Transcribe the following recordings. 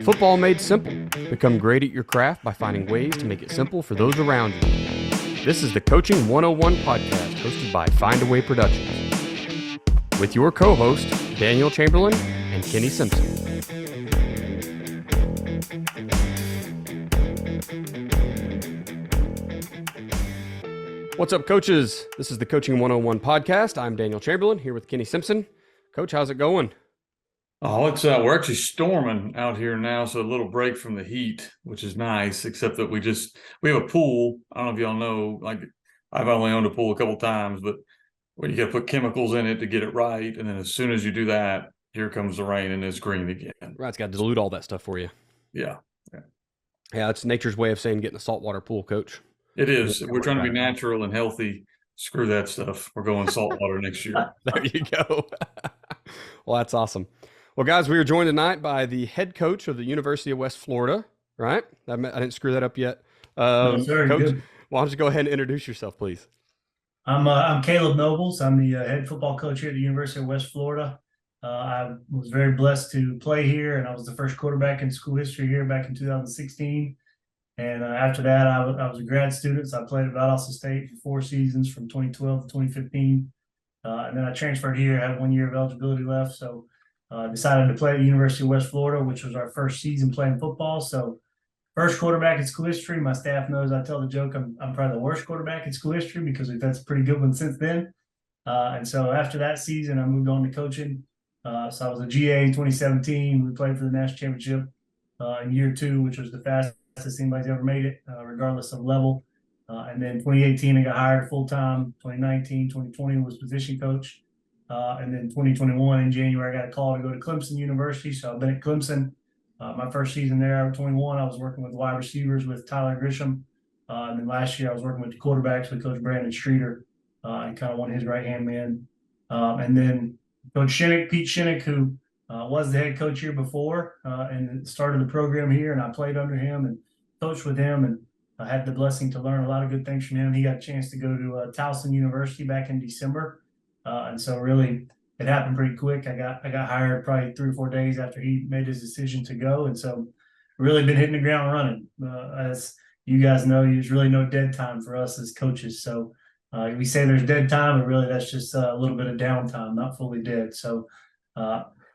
Football made simple. Become great at your craft by finding ways to make it simple for those around you. This is the Coaching 101 podcast hosted by Find a Way Productions with your co-host Daniel Chamberlain and Kenny Simpson. What's up, coaches? This is the Coaching 101 podcast. I'm Daniel Chamberlain here with Kenny Simpson. Coach, how's it going? Oh, we're actually storming out here now, so a little break from the heat, which is nice, except that we have a pool. I don't know if y'all know, like I've only owned a pool a couple times, but you got to put chemicals in it to get it right. And then as soon as you do that, here comes the rain and it's green again. Right, it's got to dilute all that stuff for you. Yeah. Yeah, it's nature's way of saying getting a saltwater pool, Coach. It is. We're trying to be natural and healthy. Screw that stuff. We're going saltwater next year. There you go. Well, that's awesome. Well, guys, we are joined tonight by the head coach of the University of West Florida, right? I didn't screw that up yet. No, sir, Coach, good. why don't you go ahead and introduce yourself, please? I'm Caleb Nobles. I'm the head football coach here at the University of West Florida. I was very blessed to play here, and I was the first quarterback in school history here back in 2016. And after that, I was a grad student, so I played at Valdosta State for 4 seasons from 2012 to 2015. And then I transferred here, had 1 year of eligibility left, so decided to play at the University of West Florida, which was our first season playing football. So first quarterback in school history. My staff knows I tell the joke I'm probably the worst quarterback in school history because we've had some pretty good ones since then. And so after that season, I moved on to coaching. So I was a GA in 2017. We played for the national championship in year 2, which was the fastest anybody's ever made it, regardless of level. And then 2018, I got hired full-time. 2019, 2020 was position coach. And then 2021 in January, I got a call to go to Clemson University. So I've been at Clemson. My first season there, 21, I was working with wide receivers with Tyler Grisham. And then last year, I was working with the quarterbacks with Coach Brandon Streeter and kind of one of his right-hand men. And then Coach Pete Shinnick, who was the head coach here before and started the program here. And I played under him and coached with him. And I had the blessing to learn a lot of good things from him. He got a chance to go to Towson University back in December. And so really it happened pretty quick. I got hired probably 3 or 4 days after he made his decision to go. And so really been hitting the ground running. As you guys know, there's really no dead time for us as coaches. So we say there's dead time, but really that's just a little bit of downtime, not fully dead. So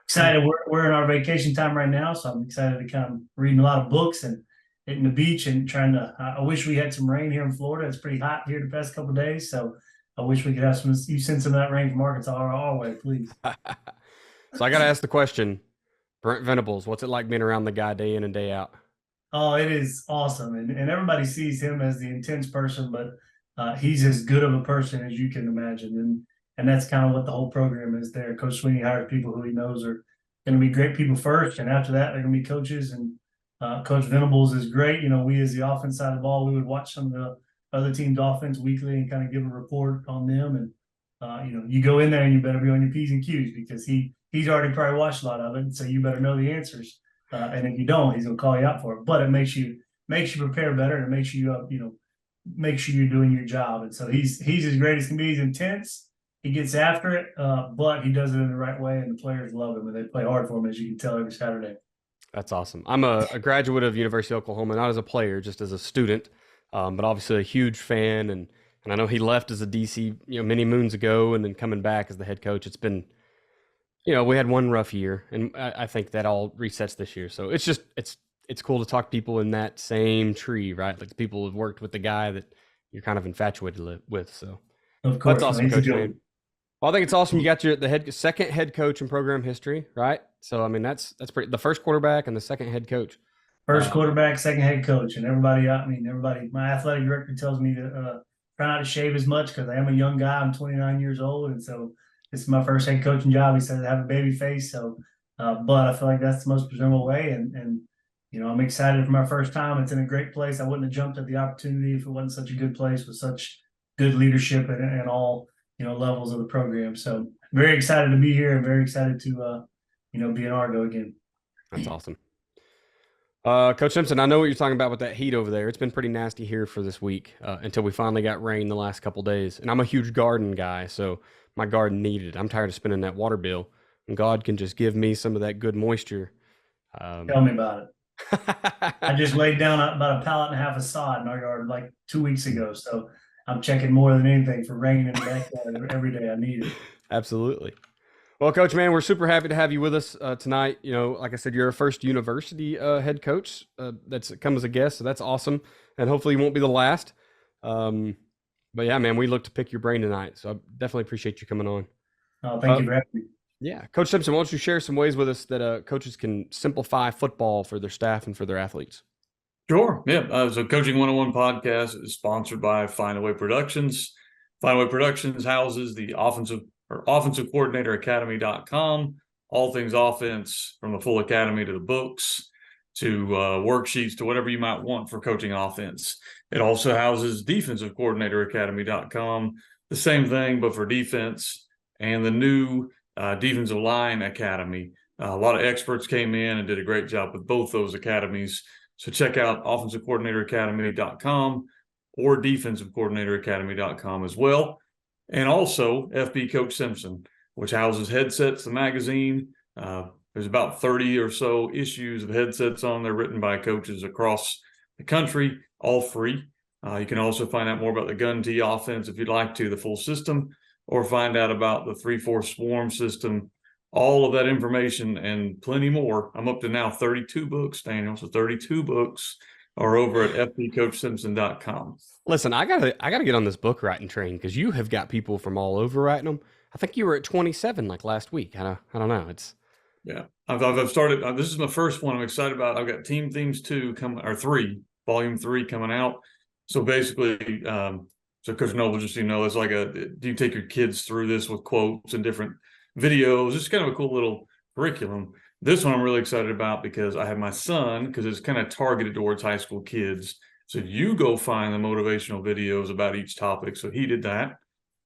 excited. We're in our vacation time right now. So I'm excited to kind of reading a lot of books and hitting the beach and trying to, I wish we had some rain here in Florida. It's pretty hot here the past couple of days. So I wish we could have you send some of that rain from Arkansas our way, please. So I got to ask the question, Brent Venables, what's it like being around the guy day in and day out? Oh, it is awesome. And everybody sees him as the intense person, but he's as good of a person as you can imagine. And that's kind of what the whole program is there. Coach Sweeney hires people who he knows are going to be great people first. And after that, they're going to be coaches. And Coach Venables is great. You know, we as the offense side of the ball, we would watch some of the other team's offense weekly and kind of give a report on them. And, you go in there and you better be on your P's and Q's because he's already probably watched a lot of it. So you better know the answers. And if you don't, he's going to call you out for it. But it makes you prepare better and it makes you, make sure you're doing your job. And so he's as great as can be. He's intense. He gets after it, but he does it in the right way. And the players love him and they play hard for him, as you can tell every Saturday. That's awesome. I'm a graduate of University of Oklahoma, not as a player, just as a student. But obviously a huge fan, and I know he left as a DC, many moons ago, and then coming back as the head coach. It's been, we had one rough year, and I think that all resets this year. So it's just it's cool to talk to people in that same tree, right? Like the people who've worked with the guy that you're kind of infatuated with. So of course, that's awesome, Coach. Man. Well, I think it's awesome. You got the second head coach in program history, right? So I mean that's pretty. The first quarterback and the second head coach. First quarterback, second head coach, and everybody. My athletic director tells me to try not to shave as much because I am a young guy. I'm 29 years old, and so this is my first head coaching job. He says I have a baby face, so but I feel like that's the most presentable way, and I'm excited for my first time. It's in a great place. I wouldn't have jumped at the opportunity if it wasn't such a good place with such good leadership and all levels of the program. So very excited to be here and very excited to be in Argo again. That's awesome. Coach Simpson, I know what you're talking about with that heat over there. It's been pretty nasty here for this week until we finally got rain the last couple days. And I'm a huge garden guy, so my garden needed it. I'm tired of spending that water bill. and God can just give me some of that good moisture. Tell me about it. I just laid down about a pallet and a half of sod in our yard like 2 weeks ago. So I'm checking more than anything for rain in the backyard every day. I need it. Absolutely. Well, Coach, man, we're super happy to have you with us tonight. You know, like I said, you're our first university head coach that's come as a guest, so that's awesome. And hopefully you won't be the last. But yeah, man, we look to pick your brain tonight. So I definitely appreciate you coming on. Oh, thank you for having me. Yeah. Coach Simpson, why don't you share some ways with us that coaches can simplify football for their staff and for their athletes? Sure. Yeah. So Coaching 101 podcast is sponsored by Findaway Productions. Findaway Productions houses the offensive coordinator academy.com, all things offense, from the full academy to the books to worksheets to whatever you might want for coaching offense. It also houses defensive coordinator academy.com, the same thing, but for defense, and the new defensive line academy. A lot of experts came in and did a great job with both those academies. So check out offensive coordinator academy.com or defensive coordinator academy.com as well. And also FB Coach Simpson, which houses Headsets, the magazine. There's about 30 or so issues of headsets on there written by coaches across the country, all free. You can also find out more about the gun tee offense if you'd like to, the full system, or find out about the 3-4 swarm system. All of that information and plenty more. I'm up to now 32 books, Daniel. So 32 books are over at fbcoachsimpson.com. Listen, I gotta get on this book writing train because you have got people from all over writing them. I think you were at 27 like last week. I don't know. Yeah, I've started. This is my first one. I'm excited about. I've got Team Themes 2 coming, or 3, Volume 3 coming out. So basically, so Coach Noble, just so you know, it's like do you take your kids through this with quotes and different videos? It's kind of a cool little curriculum. This one I'm really excited about because I have my son, because it's kind of targeted towards high school kids. So you go find the motivational videos about each topic. So he did that.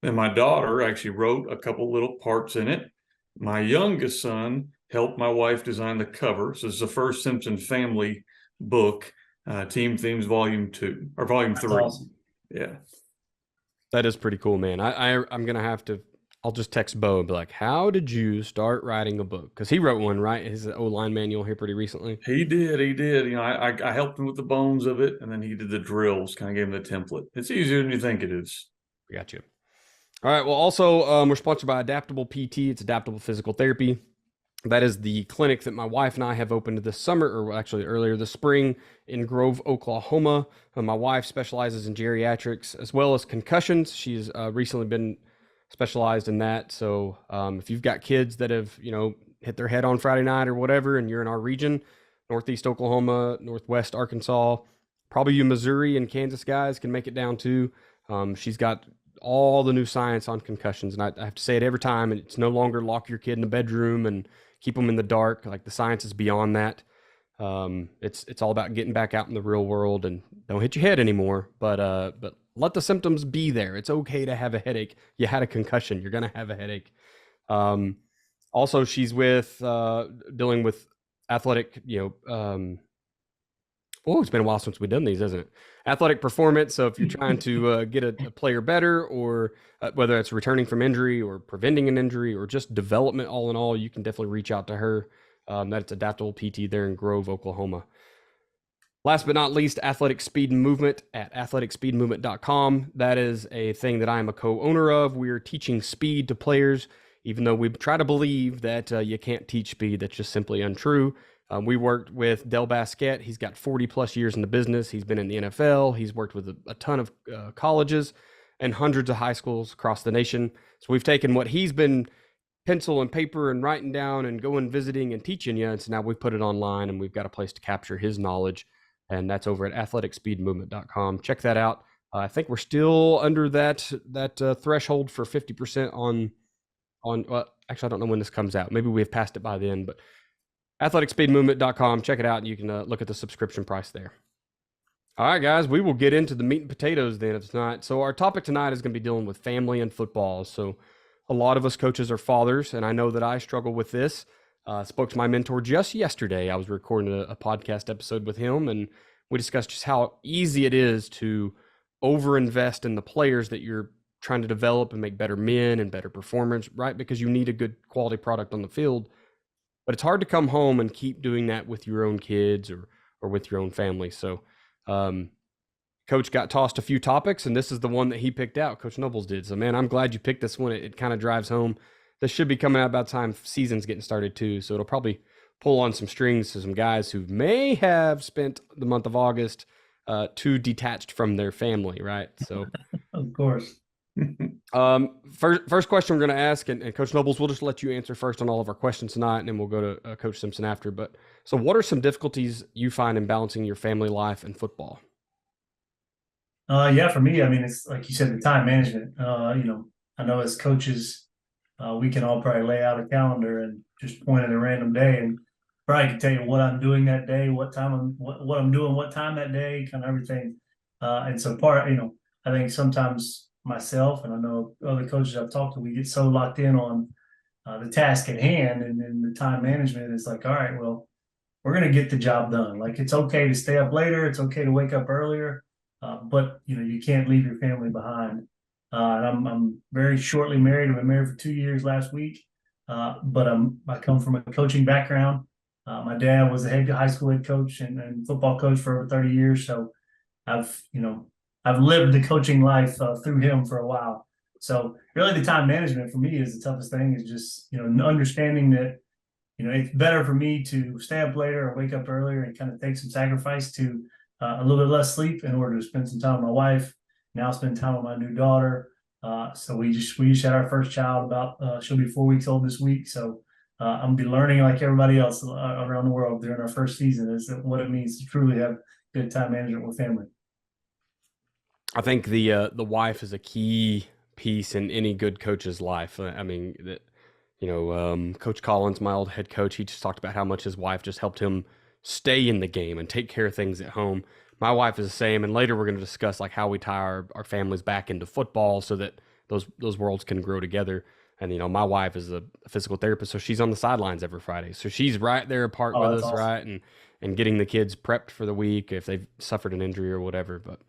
Then my daughter actually wrote a couple little parts in it. My youngest son helped my wife design the cover. So it's the first Simpson family book, Team Themes Volume 2 or Volume 3. Awesome. Yeah. That is pretty cool, man. I'm gonna have to. I'll just text Bo and be like, "How did you start writing a book?" Because he wrote one, right? His O-line manual here pretty recently. He did. You know, I helped him with the bones of it, and then he did the drills. Kind of gave him the template. It's easier than you think it is. Got you. All right. Well, also, we're sponsored by Adaptable PT. It's adaptable physical therapy. That is the clinic that my wife and I have opened this summer, or actually earlier this spring, in Grove, Oklahoma. My wife specializes in geriatrics as well as concussions. She's recently been specialized in that. So if you've got kids that have, hit their head on Friday night or whatever, and you're in our region, Northeast Oklahoma, Northwest Arkansas, probably you Missouri and Kansas guys can make it down too. She's got all the new science on concussions. And I have to say it every time, and it's no longer lock your kid in the bedroom and keep them in the dark. Like, the science is beyond that. It's all about getting back out in the real world, and don't hit your head anymore, but let the symptoms be there. It's okay to have a headache. You had a concussion, you're going to have a headache. Also, she's with dealing with athletic, it's been a while since we've done these, isn't it? Athletic performance. So if you're trying to get a player better, or whether it's returning from injury or preventing an injury or just development, all in all, you can definitely reach out to her. That's Adaptable PT there in Grove, Oklahoma. Last but not least, Athletic Speed and Movement at athleticspeedmovement.com. That is a thing that I am a co-owner of. We're teaching speed to players, even though we try to believe that you can't teach speed. That's just simply untrue. We worked with Del Basquette. He's got 40 plus years in the business. He's been in the NFL. He's worked with a ton of colleges and hundreds of high schools across the nation. So we've taken what he's been pencil and paper and writing down and going visiting and teaching you. And so now we've put it online, and we've got a place to capture his knowledge. And that's over at athleticspeedmovement.com. Check that out. I think we're still under that threshold for 50% on actually, I don't know when this comes out. Maybe we have passed it by then, but athleticspeedmovement.com. Check it out, and you can look at the subscription price there. All right, guys, we will get into the meat and potatoes then of tonight. So our topic tonight is going to be dealing with family and football. So a lot of us coaches are fathers, and I know that I struggle with this. Spoke to my mentor just yesterday. I was recording a podcast episode with him, and we discussed just how easy it is to overinvest in the players that you're trying to develop and make better men and better performers, right? Because you need a good quality product on the field. But it's hard to come home and keep doing that with your own kids or with your own family. So, Coach got tossed a few topics, and this is the one that he picked out. Coach Nobles did. So, man, I'm glad you picked this one. It kind of drives home. This should be coming out about time season's getting started too. So it'll probably pull on some strings to some guys who may have spent the month of August too detached from their family, right? So, Of course. First question we're going to ask, and Coach Nobles, we'll just let you answer first on all of our questions tonight, and then we'll go to Coach Simpson after. But so, what are some difficulties you find in balancing your family life and football? Yeah, for me, I mean, it's like you said, the time management. I know as coaches, we can all probably lay out a calendar and just point at a random day and probably can tell you what I'm doing that day, what I'm doing, what time that day, kind of everything. And so I think sometimes myself and I know other coaches I've talked to, we get so locked in on the task at hand, and then the time management is like, all right, well, we're going to get the job done. Like, it's okay to stay up later. It's okay to wake up earlier. But you can't leave your family behind. And I'm very shortly married. I've been married for 2 years last week. But I come from a coaching background. My dad was a high school head coach and football coach for over 30 years. So I've lived the coaching life through him for a while. So really the time management for me is the toughest thing, is just, understanding that, it's better for me to stay up later or wake up earlier and kind of take some sacrifice to a little bit less sleep in order to spend some time with my wife. Now spend time with my new daughter. So we just had our first child she'll be 4 weeks old this week. So I'm gonna be learning like everybody else around the world during our first season is what it means to truly have good time management with family. I think the wife is a key piece in any good coach's life. I mean, Coach Collins, my old head coach, he just talked about how much his wife just helped him stay in the game and take care of things at home. My wife is the same, and later we're going to discuss like how we tie our families back into football so that those worlds can grow together. And my wife is a physical therapist, so she's on the sidelines every Friday, so she's right there apart with us, Awesome. right, and getting the kids prepped for the week if they've suffered an injury or whatever. But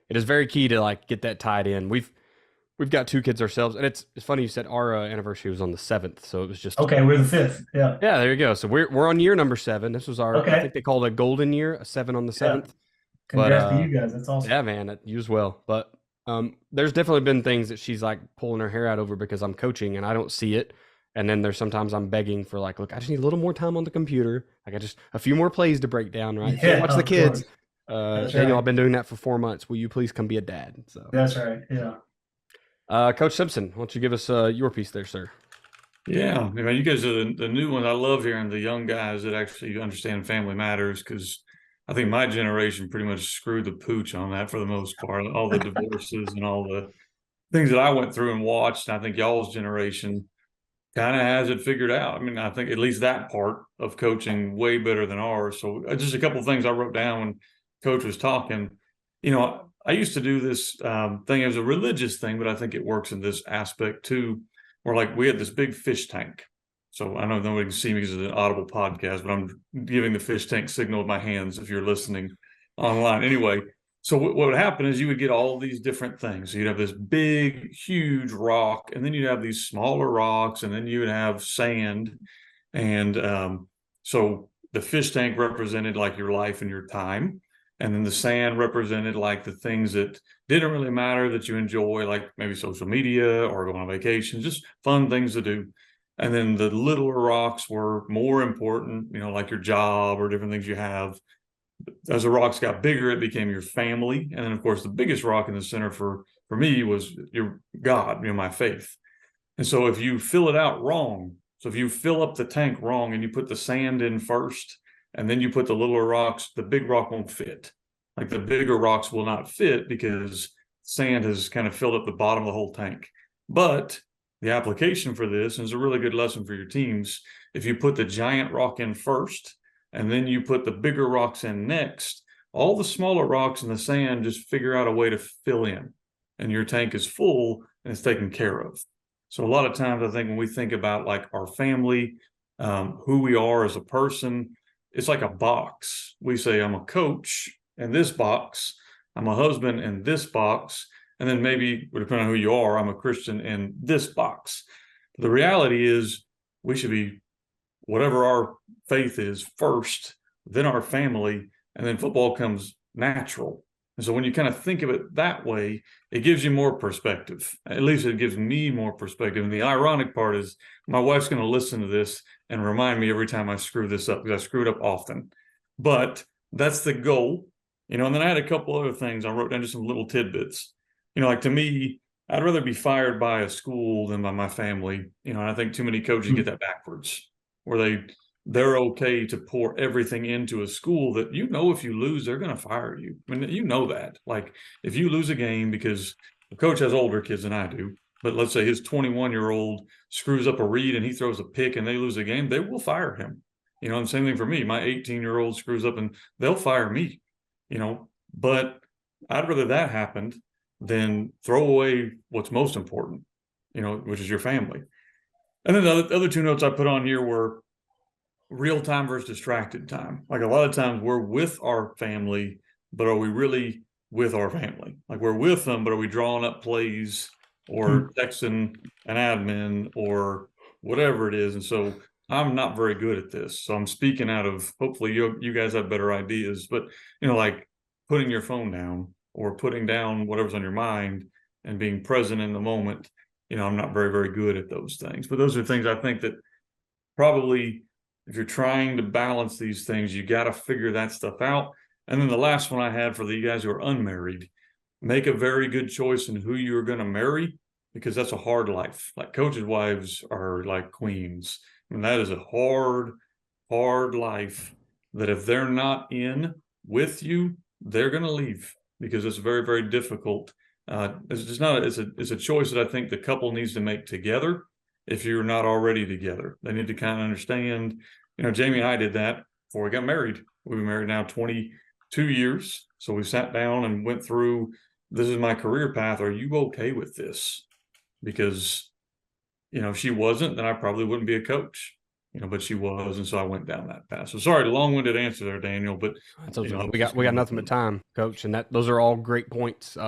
it is very key to like get that tied in. We've got 2 kids ourselves, and it's funny you said our anniversary was on the 7th, so it was just Okay. We're the 5th. Yeah. yeah. There you go. So we're on year number 7. This was our I Okay. think they called it a golden year, a 7 on the 7th. Congrats But to you guys. That's awesome. yeah, man, you as well. But there's definitely been things that she's like pulling her hair out over because I'm coaching and I don't see it. And then there's sometimes I'm begging for like, look, I just need a little more time on the computer. Like just a few more plays to break down, right? Yeah, Watch the of kids. course. Daniel, right. I've been doing that for 4 months. Will you please come be a dad? So That's right. Yeah. Coach Simpson, why don't you give us your piece there, sir? Yeah, I mean, you guys are the new ones. I love hearing the young guys that actually understand family matters, because I think my generation pretty much screwed the pooch on that for the most part. All the divorces and all the things that I went through and watched. And I think y'all's generation kind of has it figured out. I mean, I think at least that part of coaching way better than ours. So just a couple of things I wrote down when Coach was talking. I used to do this thing as a religious thing, but I think it works in this aspect too, where like we had this big fish tank. So I know nobody can see me because it's an audible podcast, but I'm giving the fish tank signal with my hands if you're listening online. Anyway, so what would happen is you would get all these different things. So you'd have this big, huge rock, and then you'd have these smaller rocks, and then you would have sand. And so the fish tank represented like your life and your time. And then the sand represented like the things that didn't really matter that you enjoy, like maybe social media or going on vacation, just fun things to do. And then the littler rocks were more important, like your job or different things you have. As the rocks got bigger, it became your family. And then, of course, the biggest rock in the center for me was your God, my faith. And so if you fill it out wrong, so if you fill up the tank wrong and you put the sand in first, and then you put the littler rocks, the big rock won't fit. Like the bigger rocks will not fit because sand has kind of filled up the bottom of the whole tank. But the application for this is a really good lesson for your teams. If you put the giant rock in first, and then you put the bigger rocks in next, all the smaller rocks in the sand just figure out a way to fill in, and your tank is full and it's taken care of. So a lot of times I think when we think about like our family, who we are as a person, it's like a box. We say, I'm a coach in this box, I'm a husband in this box, And then maybe, depending on who you are, I'm a Christian in this box. The reality is we should be whatever our faith is first, then our family, and then football comes natural. And so when you kind of think of it that way, it gives you more perspective. At least it gives me more perspective. And the ironic part is my wife's going to listen to this and remind me every time I screw this up, because I screw it up often. But that's the goal, and then I had a couple other things. I wrote down just some little tidbits. Like to me, I'd rather be fired by a school than by my family. And I think too many coaches get that backwards, where they're okay to pour everything into a school that, if you lose, they're going to fire you. I mean, that. Like if you lose a game, because the coach has older kids than I do, but let's say his 21-year-old screws up a read and he throws a pick and they lose a game, they will fire him. And same thing for me. My 18-year-old screws up and they'll fire me. But I'd rather that happened than throw away what's most important, which is your family. And then the other two notes I put on here were real time versus distracted time. Like a lot of times we're with our family, but are we really with our family? Like we're with them, but are we drawing up plays or texting an admin or whatever it is? And so I'm not very good at this. So I'm speaking out of, hopefully you guys have better ideas, but like putting your phone down or putting down whatever's on your mind and being present in the moment. I'm not very, very good at those things, but those are things I think that probably if you're trying to balance these things, you got to figure that stuff out. And then the last one I had for the guys who are unmarried, make a very good choice in who you're going to marry, because that's a hard life. Like coaches' wives are like queens. And that is a hard, hard life that if they're not in with you, they're going to leave, because it's very, very difficult. It's just not, it's a choice that I think the couple needs to make together. If you're not already together, they need to kind of understand, Jamie and I did that before we got married. We've been married now 22 years. So we sat down and went through, this is my career path. Are you okay with this? Because, if she wasn't, then I probably wouldn't be a coach, but she was. And so I went down that path. So sorry, long-winded answer there, Daniel, but we got nothing but time, Coach. And those are all great points.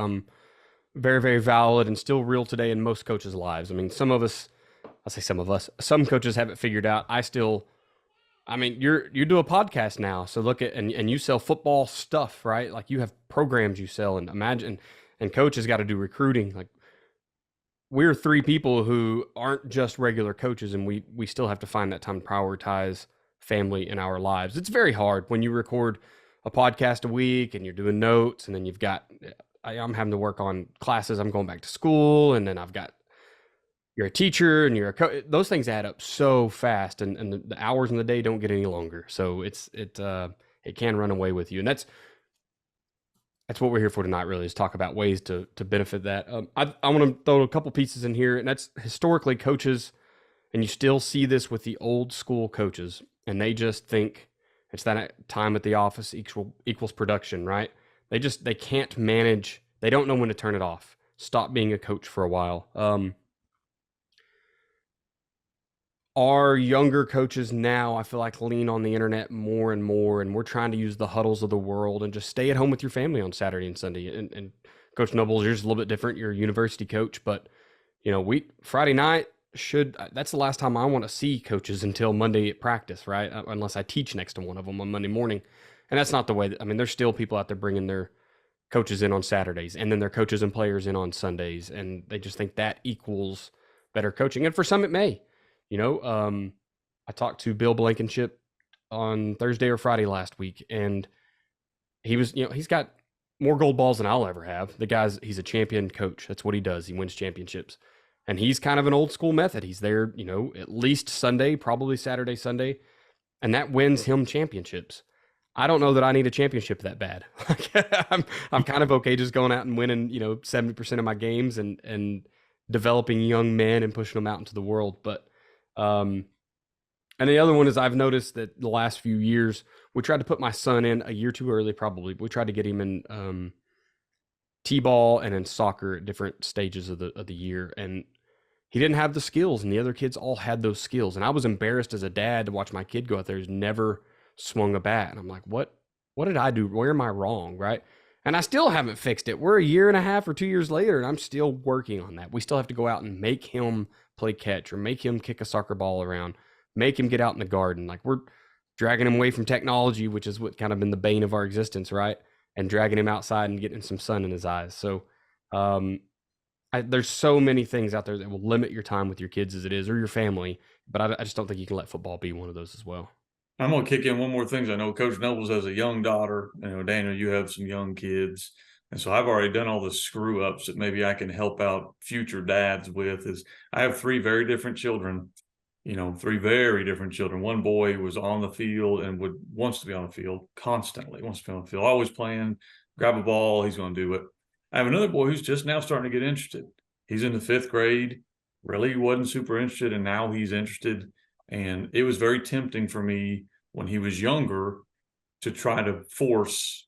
Very, very valid and still real today in most coaches' lives. I mean, some coaches have it figured out. You do a podcast now. So look at, and you sell football stuff, right? Like you have programs you sell, and and coach has got to do recruiting. Like we're three people who aren't just regular coaches, and we still have to find that time to prioritize family in our lives. It's very hard when you record a podcast a week and you're doing notes, and then I'm having to work on classes. I'm going back to school, and then you're a teacher and you're a coach. Those things add up so fast, and the hours in the day don't get any longer. So it can run away with you. And that's what we're here for tonight, really, is talk about ways to benefit that. I want to throw a couple pieces in here, and that's historically coaches, and you still see this with the old school coaches, and they just think it's that time at the office equals production, right? They can't manage. They don't know when to turn it off. Stop being a coach for a while. Our younger coaches now, I feel like, lean on the internet more and more, and we're trying to use the huddles of the world and just stay at home with your family on Saturday and Sunday. And Coach Nobles, yours is a little bit different. You're a university coach, but Friday night that's the last time I want to see coaches until Monday at practice, right? Unless I teach next to one of them on Monday morning. And that's not the way there's still people out there bringing their coaches in on Saturdays, and then their coaches and players in on Sundays, and they just think that equals better coaching. And for some, it may. I talked to Bill Blankenship on Thursday or Friday last week, and he's got more gold balls than I'll ever have. He's a champion coach. That's what he does. He wins championships. And he's kind of an old school method. He's there, at least Sunday, probably Saturday, Sunday, and that wins him championships. I don't know that I need a championship that bad. I'm kind of okay just going out and winning, 70% of my games and developing young men and pushing them out into the world. But and the other one is, I've noticed that the last few years, we tried to put my son in a year too early, probably. We tried to get him in t-ball and in soccer at different stages of the year, and he didn't have the skills, and the other kids all had those skills. And I was embarrassed as a dad to watch my kid go out there who's never swung a bat. And I'm like, what did I do? Where am I wrong? Right. And I still haven't fixed it. We're a year and a half or 2 years later, and I'm still working on that. We still have to go out and make him play catch or make him kick a soccer ball around, make him get out in the garden. Like we're dragging him away from technology, which is what kind of been the bane of our existence, right? And dragging him outside and getting some sun in his eyes. So um, there's so many things out there that will limit your time with your kids as it is or your family. But I just don't think you can let football be one of those as well. I'm gonna kick in one more thing. I know Coach Nobles has a young daughter. Daniel, you have some young kids, and so I've already done all the screw ups that maybe I can help out future dads with. Is I have three very different children. Three very different children. One boy was on the field and wants to be on the field constantly. Wants to be on the field, always playing. Grab a ball, he's going to do it. I have another boy who's just now starting to get interested. He's in the 5th grade. Really wasn't super interested, and now he's interested. And it was very tempting for me when he was younger to try to force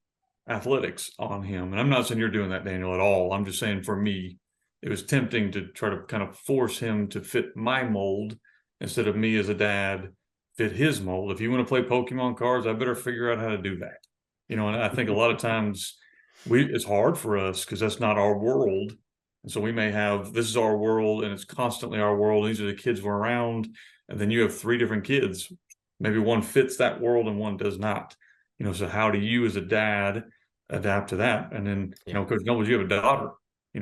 athletics on him. And I'm not saying you're doing that, Daniel, at all. I'm just saying for me, it was tempting to try to kind of force him to fit my mold instead of me as a dad fit his mold. If you want to play Pokemon cards, I better figure out how to do that. And I think a lot of times it's hard for us because that's not our world. And so we may have, this is our world and it's constantly our world. These are the kids we're around. And then you have 3 different kids. Maybe one fits that world and one does not. So how do you as a dad adapt to that? And then, Coach Nobles, you have a daughter,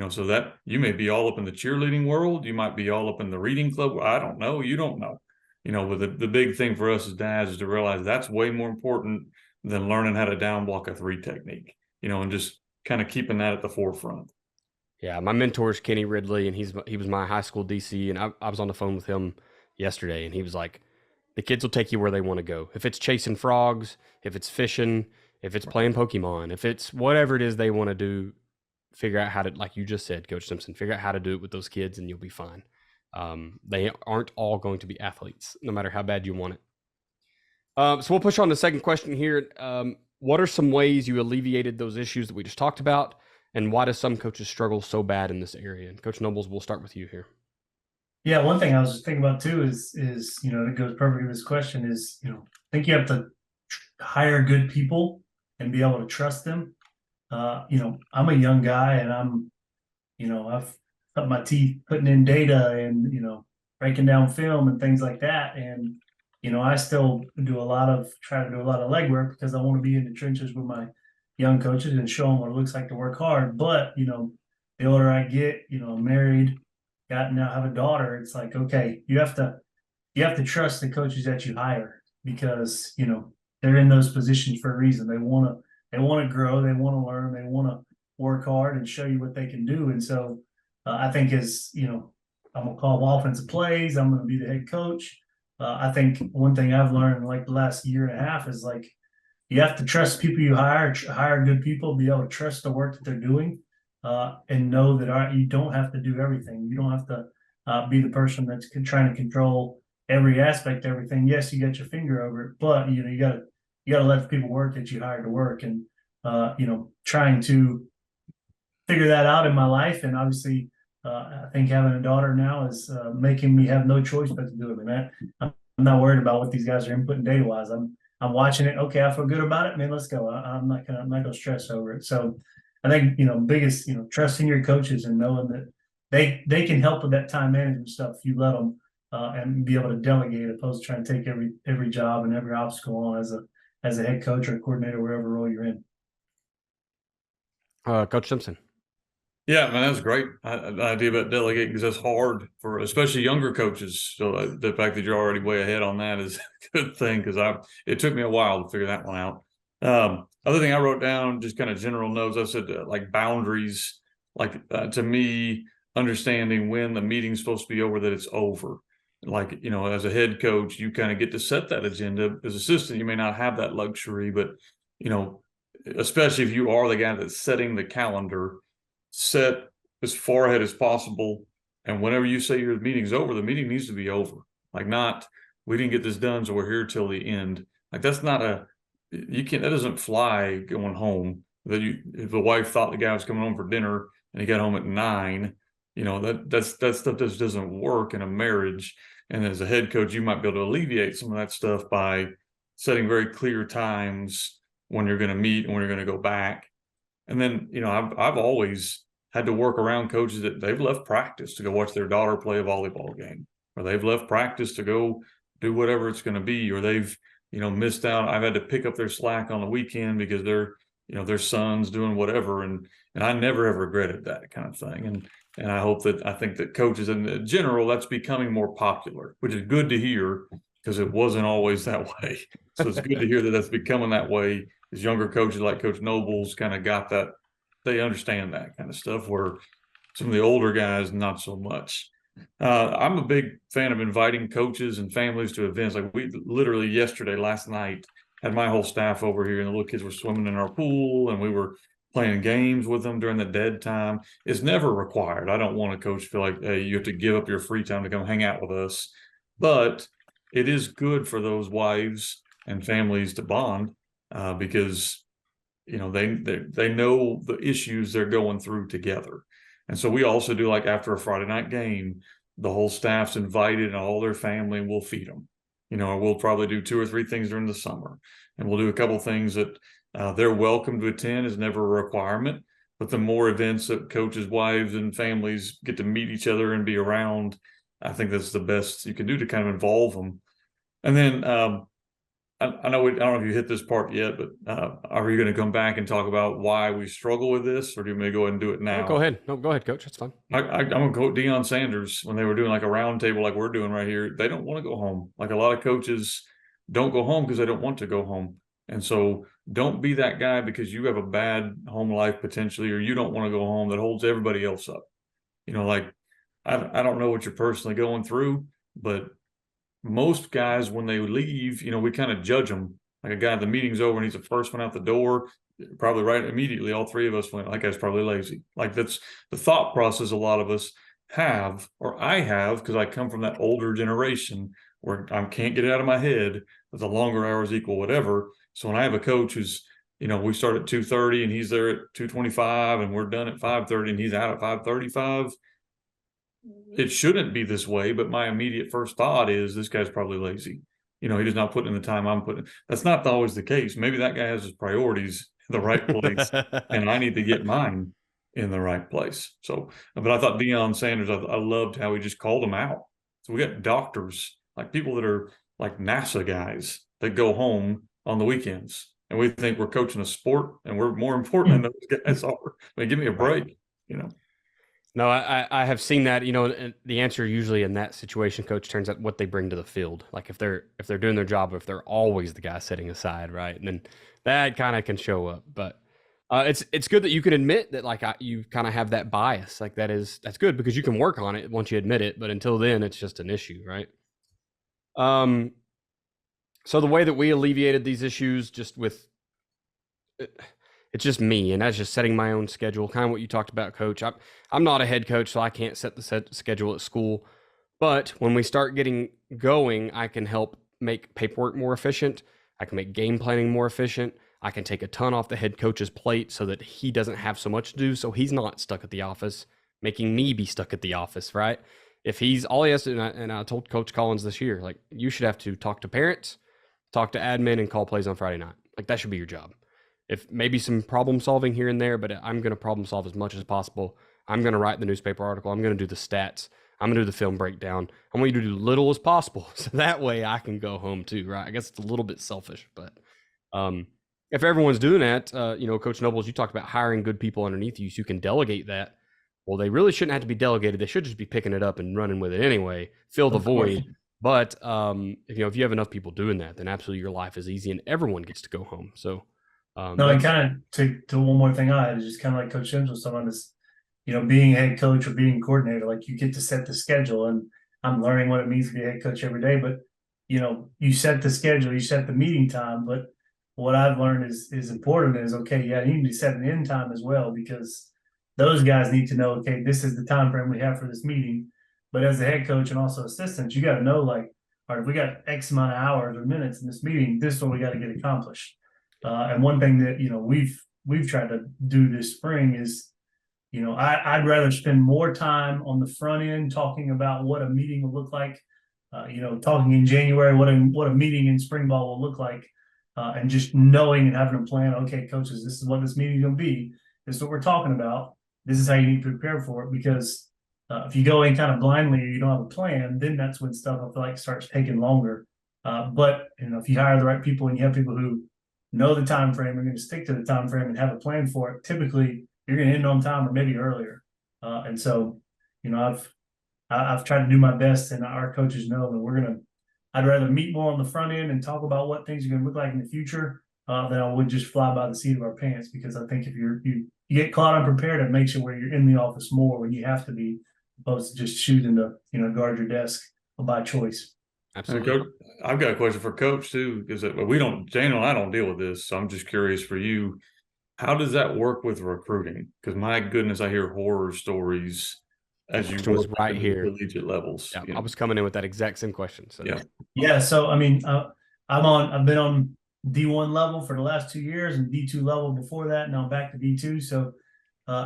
so that you may be all up in the cheerleading world. You might be all up in the reading club. I don't know. You don't know. But the big thing for us as dads is to realize that's way more important than learning how to down block a 3 technique, and just kind of keeping that at the forefront. Yeah, my mentor is Kenny Ridley, and he was my high school DC, and I was on the phone with him yesterday, and he was like, the kids will take you where they want to go. If it's chasing frogs, if it's fishing, if it's playing Pokemon, if it's whatever it is they want to do, figure out how to, like you just said, Coach Simpson, figure out how to do it with those kids and you'll be fine. They aren't all going to be athletes, no matter how bad you want it. So we'll push on to the second question here. What are some ways you alleviated those issues that we just talked about? And why do some coaches struggle so bad in this area? And Coach Nobles, we'll start with you here. Yeah, one thing I was just thinking about too is that goes perfectly with this question is, I think you have to hire good people and be able to trust them. I'm a young guy and I've cut my teeth putting in data and, breaking down film and things like that. And, I still try to do a lot of legwork because I want to be in the trenches with my young coaches and show them what it looks like to work hard. But, the older I get, I'm married, now have a daughter. It's like, okay, you have to trust the coaches that you hire because, they're in those positions for a reason. They want to grow, they want to learn, they want to work hard and show you what they can do. And so I think I'm going to call offensive plays. I'm going to be the head coach. I think one thing I've learned in like the last year and a half is like, you have to trust people you hire good people, be able to trust the work that they're doing, and know that you don't have to do everything. You don't have to be the person that's trying to control every aspect of everything. Yes, you got your finger over it, but you got to let the people work that you hired to work. And trying to figure that out in my life, and obviously, I think having a daughter now is making me have no choice but to do it. Man, I'm not worried about what these guys are inputting data wise. I'm watching it. Okay, I feel good about it. Man, let's go. I'm not gonna stress over it. So I think biggest trusting your coaches and knowing that they can help with that time management stuff if you let them, and be able to delegate opposed to trying to take every job and every obstacle on as a head coach or a coordinator, wherever role you're in. Coach Simpson. Yeah, man, that's great. The idea about delegating because that's hard for especially younger coaches. So the fact that you're already way ahead on that is a good thing because it took me a while to figure that one out. Other thing I wrote down, just kind of general notes. I said like boundaries, like to me, understanding when the meeting's supposed to be over, that it's over. Like as a head coach, you kind of get to set that agenda. As assistant, you may not have that luxury, but especially if you are the guy that's setting the calendar. Set as far ahead as possible, and whenever you say your meeting's over, the meeting needs to be over. Like, not we didn't get this done, so we're here till the end. Like, that's not that doesn't fly going home. If the wife thought the guy was coming home for dinner and he got home at 9, that stuff just doesn't work in a marriage. And as a head coach, you might be able to alleviate some of that stuff by setting very clear times when you're going to meet and when you're going to go back. And then, I've always had to work around coaches that they've left practice to go watch their daughter play a volleyball game, or they've left practice to go do whatever it's going to be, or they've, missed out. I've had to pick up their slack on the weekend because their son's doing whatever. And I never have regretted that kind of thing. And I think that coaches in general, that's becoming more popular, which is good to hear because it wasn't always that way. So it's good to hear that that's becoming that way. As younger coaches like Coach Nobles kind of got that, they understand that kind of stuff, where some of the older guys, not so much. I'm a big fan of inviting coaches and families to events. Like we literally last night, had my whole staff over here, and the little kids were swimming in our pool, and we were playing games with them during the dead time. It's never required. I don't want a coach to feel like, hey, you have to give up your free time to come hang out with us. But it is good for those wives and families to bond because they know the issues they're going through together. And so we also do, like, after a Friday night game, the whole staff's invited and all their family, and we'll feed them. We'll probably do 2 or 3 things during the summer, and we'll do a couple things that they're welcome to attend. Is never a requirement, but the more events that coaches' wives and families get to meet each other and be around, I think that's the best you can do to kind of involve them. And then I know I don't know if you hit this part yet, but are you going to come back and talk about why we struggle with this, or do you want me to go ahead and do it now? No, go ahead. No, go ahead, Coach. That's fine. I'm going to quote Deion Sanders when they were doing like a round table like we're doing right here. They don't want to go home. Like, a lot of coaches don't go home because they don't want to go home. And so don't be that guy because you have a bad home life potentially, or you don't want to go home, that holds everybody else up. Like, I don't know what you're personally going through, but most guys, when they leave, we kind of judge them. Like, a guy, the meeting's over and he's the first one out the door, probably right immediately, all 3 of us went, that guy's probably lazy. Like, that's the thought process a lot of us have, or I have, because I come from that older generation where I can't get it out of my head that the longer hours equal whatever. So when I have a coach who's, we start at 2:30 and he's there at 2:25 and we're done at 5:30 and he's out at 5:35, it shouldn't be this way, but my immediate first thought is this guy's probably lazy. He's not putting in the time I'm putting. That's not always the case. Maybe that guy has his priorities in the right place, and I need to get mine in the right place. So, but I thought Deion Sanders, I loved how he just called them out. So we got doctors, like people that are like NASA guys that go home on the weekends, and we think we're coaching a sport and we're more important than those guys are. Give me a break, No, I have seen that. And the answer usually in that situation, Coach, turns out what they bring to the field. Like, if they're doing their job, or if they're always the guy sitting aside, right? And then that kind of can show up. But it's good that you can admit that, like, you kind of have that bias. Like, that's good because you can work on it once you admit it. But until then, it's just an issue, right? So the way that we alleviated these issues, just with it's just me, and that's just setting my own schedule, kind of what you talked about, Coach. I'm not a head coach, so I can't set the schedule at school. But when we start getting going, I can help make paperwork more efficient. I can make game planning more efficient. I can take a ton off the head coach's plate so that he doesn't have so much to do, so he's not stuck at the office, making me be stuck at the office, right? If he's all he has to, and I told Coach Collins this year, like, you should have to talk to parents, talk to admin, and call plays on Friday night. Like, that should be your job. If maybe some problem solving here and there, but I'm going to problem solve as much as possible. I'm going to write the newspaper article. I'm going to do the stats. I'm going to do the film breakdown. I want you to do little as possible, so that way I can go home too, right? I guess it's a little bit selfish, but if everyone's doing that, Coach Nobles, you talked about hiring good people underneath you so you can delegate that. Well, they really shouldn't have to be delegated. They should just be picking it up and running with it anyway, fill the void. But if you have enough people doing that, then absolutely your life is easy and everyone gets to go home. So no, and kind of to one more thing I had is just kind of like Coach Sims was talking about this, being a head coach or being coordinator, like, you get to set the schedule, and I'm learning what it means to be a head coach every day. But you set the schedule, you set the meeting time, but what I've learned is important is, okay, yeah, you need to set an end time as well, because those guys need to know, okay, this is the time frame we have for this meeting. But as a head coach and also assistants, you got to know, like, all right, if we got X amount of hours or minutes in this meeting, this is what we got to get accomplished. And one thing that we've tried to do this spring is, I'd rather spend more time on the front end talking about what a meeting will look like, talking in January what a meeting in spring ball will look like, and just knowing and having a plan. Okay, coaches, this is what this meeting is going to be, This is what we're talking about. This is how you need to prepare for it. Because if you go in kind of blindly or you don't have a plan, then that's when stuff I feel like starts taking longer. But if you hire the right people and you have people who know the time frame, are going to stick to the time frame and have a plan for it, typically you're going to end on time or maybe earlier. And so, I've tried to do my best, and our coaches know that I'd rather meet more on the front end and talk about what things are going to look like in the future than I would just fly by the seat of our pants. Because I think if you get caught unprepared, it makes it where you're in the office more when you have to be, opposed to just shooting to guard your desk by choice. Absolutely. Coach, I've got a question for Coach too, because Daniel and I don't deal with this, so I'm just curious for you. How does that work with recruiting? Because my goodness, I hear horror stories as you was work right at here. collegiate levels. Yeah, I was coming in with that exact same question. So yeah. So I mean, I've been on D1 level for the last 2 years and D2 level before that. Now I'm back to D2. So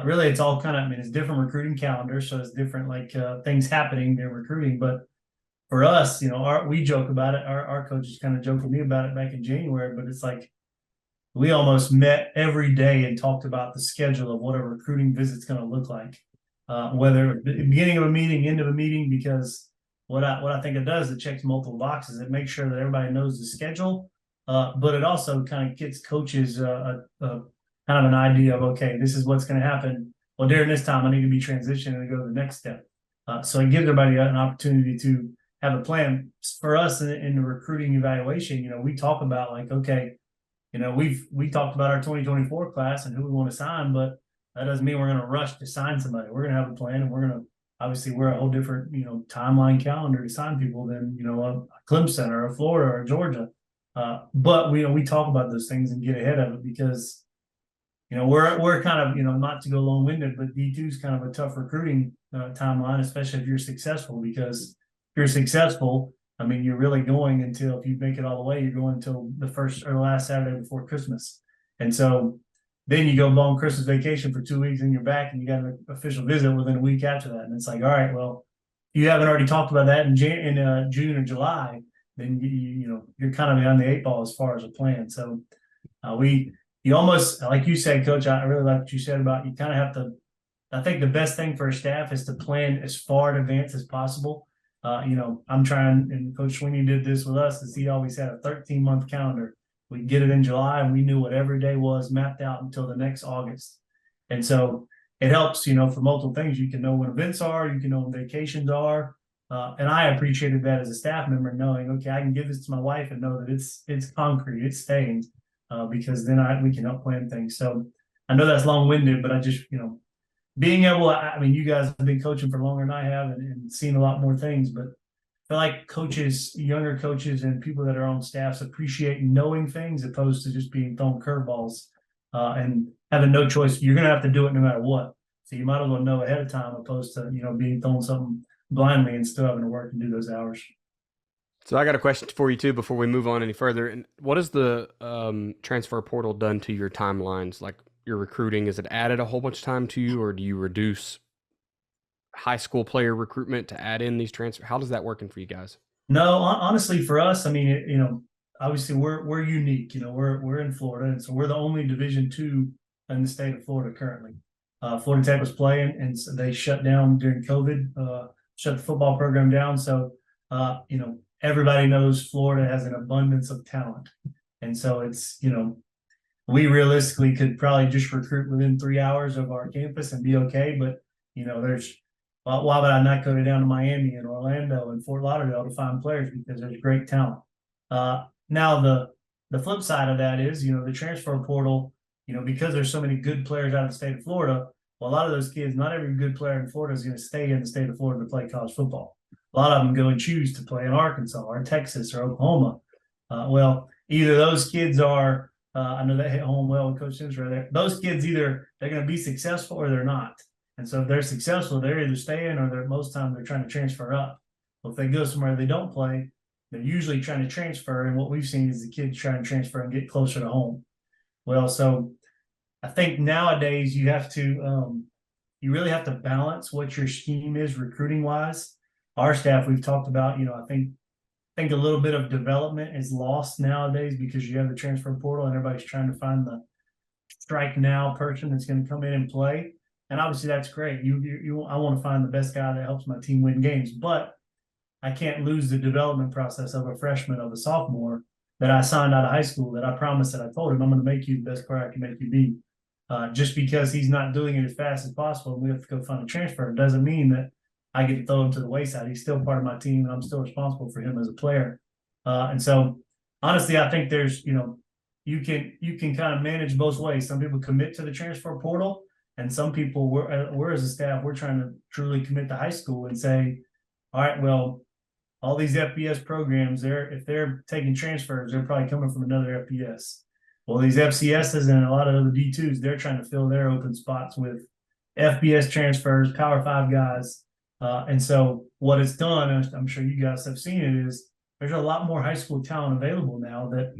really, it's all kind of, it's different recruiting calendars, so it's different things happening during recruiting. But for us, we joke about it. Our coaches kind of joked with me about it back in January, but it's like we almost met every day and talked about the schedule of what a recruiting visit's going to look like, whether beginning of a meeting, end of a meeting, because what I think it does, it checks multiple boxes. It makes sure that everybody knows the schedule, but it also kind of gets coaches kind of an idea of, okay, this is what's going to happen. Well, during this time, I need to be transitioning and go to the next step. So it gives everybody an opportunity to have a plan. For us in the recruiting evaluation, we talk about okay, we talked about our 2024 class and who we want to sign, but that doesn't mean we're going to rush to sign somebody. We're going to have a plan, and we're a whole different, timeline calendar to sign people than, a Clemson or a Florida or a Georgia. But we talk about those things and get ahead of it because, we're kind of, not to go long winded, but D2 is kind of a tough recruiting timeline, especially if you're successful, because if you're successful, you're really going until, if you make it all the way, you're going until the first or last Saturday before Christmas. And so then you go long Christmas vacation for 2 weeks and you're back and you got an official visit within a week after that. And it's like, all right, well, you haven't already talked about that in June or July, then you're kind of behind the 8 ball as far as a plan. So you almost, like you said, Coach, I really like what you said about, you kind of have to, I think the best thing for a staff is to plan as far in advance as possible. I'm trying, and Coach Sweeney did this with us, is he always had a 13-month calendar. We get it in July and we knew what every day was mapped out until the next August. And so it helps, for multiple things. You can know when events are, you can know when vacations are. And I appreciated that as a staff member, knowing, okay, I can give this to my wife and know that it's concrete, it's staying, because then we can help plan things. So I know that's long-winded, but I just, being able, you guys have been coaching for longer than I have and seen a lot more things, but I feel like coaches, younger coaches and people that are on staffs appreciate knowing things opposed to just being thrown curveballs and having no choice. You're going to have to do it no matter what. So you might as well know ahead of time opposed to, being thrown something blindly and still having to work and do those hours. So I got a question for you too before we move on any further. And what has the transfer portal done to your timelines? Like your recruiting, has it added a whole bunch of time to you, or do you reduce high school player recruitment to add in these transfer? How does that working for you guys? No, honestly, for us, obviously we're unique. We're in Florida, and so we're the only Division II in the state of Florida currently. Florida Tech was playing, and so they shut down during COVID, shut the football program down. So, everybody knows Florida has an abundance of talent, and so it's we realistically could probably just recruit within 3 hours of our campus and be okay. But there's why would I not go down to Miami and Orlando and Fort Lauderdale to find players, because there's great talent. Now the flip side of that is, the transfer portal, because there's so many good players out of the state of Florida, well, a lot of those kids, not every good player in Florida is going to stay in the state of Florida to play college football. A lot of them go and choose to play in Arkansas or Texas or Oklahoma. Well, either those kids are, I know they hit home well with Coach Simpson right there. Those kids, either they're going to be successful or they're not. And so if they're successful, they're either staying or most times they're trying to transfer up. Well, if they go somewhere they don't play, they're usually trying to transfer. And what we've seen is the kids trying to transfer and get closer to home. Well, so I think nowadays you have to, you really have to balance what your scheme is recruiting wise. Our staff, we've talked about, I think a little bit of development is lost nowadays because you have the transfer portal and everybody's trying to find strike now person that's going to come in and play. And obviously that's great. I want to find the best guy that helps my team win games, but I can't lose the development process of a freshman, of a sophomore that I signed out of high school, that I promised, that I told him I'm going to make you the best player I can make you be. Just because he's not doing it as fast as possible, and we have to go find a transfer, doesn't mean that I get to throw him to the wayside. He's still part of my team, and I'm still responsible for him as a player. And so, honestly, I think there's, you can kind of manage both ways. Some people commit to the transfer portal, and some people, we're as a staff, we're trying to truly commit to high school and say, all right, well, all these FBS programs, if they're taking transfers, they're probably coming from another FBS. Well, these FCSs and a lot of other D2s, they're trying to fill their open spots with FBS transfers, Power 5 guys. And so what it's done, and I'm sure you guys have seen it, is there's a lot more high school talent available now that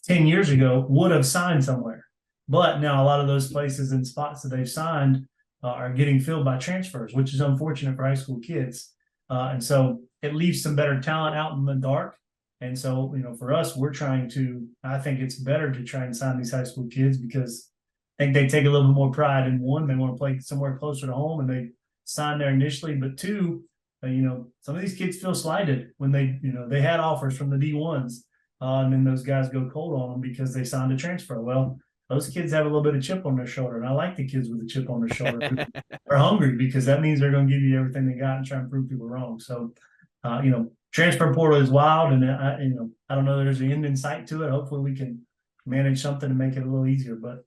10 years ago would have signed somewhere. But now a lot of those places and spots that they've signed are getting filled by transfers, which is unfortunate for high school kids. And so it leaves some better talent out in the dark. And so, for us, I think it's better to try and sign these high school kids because I think they take a little bit more pride in, one, they want to play somewhere closer to home and they sign there initially. But two, some of these kids feel slighted when they had offers from the D1s and then those guys go cold on them because they signed a transfer. Well, those kids have a little bit of chip on their shoulder. And I like the kids with a chip on their shoulder. They're hungry because that means they're going to give you everything they got and try and prove people wrong. So, transfer portal is wild, and I don't know. There's an end in sight to it. Hopefully, we can manage something to make it a little easier. But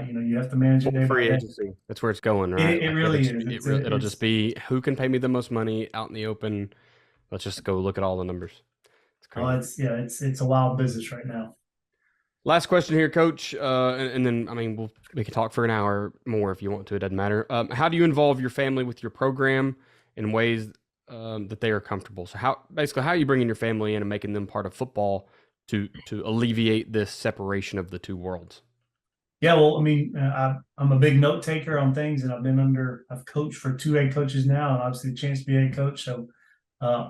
you have to manage it. Free agency. That's where it's going, right? It really is. It'll just be who can pay me the most money out in the open. Let's just go look at all the numbers. It's crazy. It's a wild business right now. Last question here, Coach, and then we can talk for an hour more if you want to. It doesn't matter. How do you involve your family with your program in ways that they are comfortable? So how are you bringing your family in and making them part of football to alleviate this separation of the two worlds? Yeah, well, I'm a big note taker on things, and I've coached for 2 head coaches now, and obviously the chance to be a head coach. So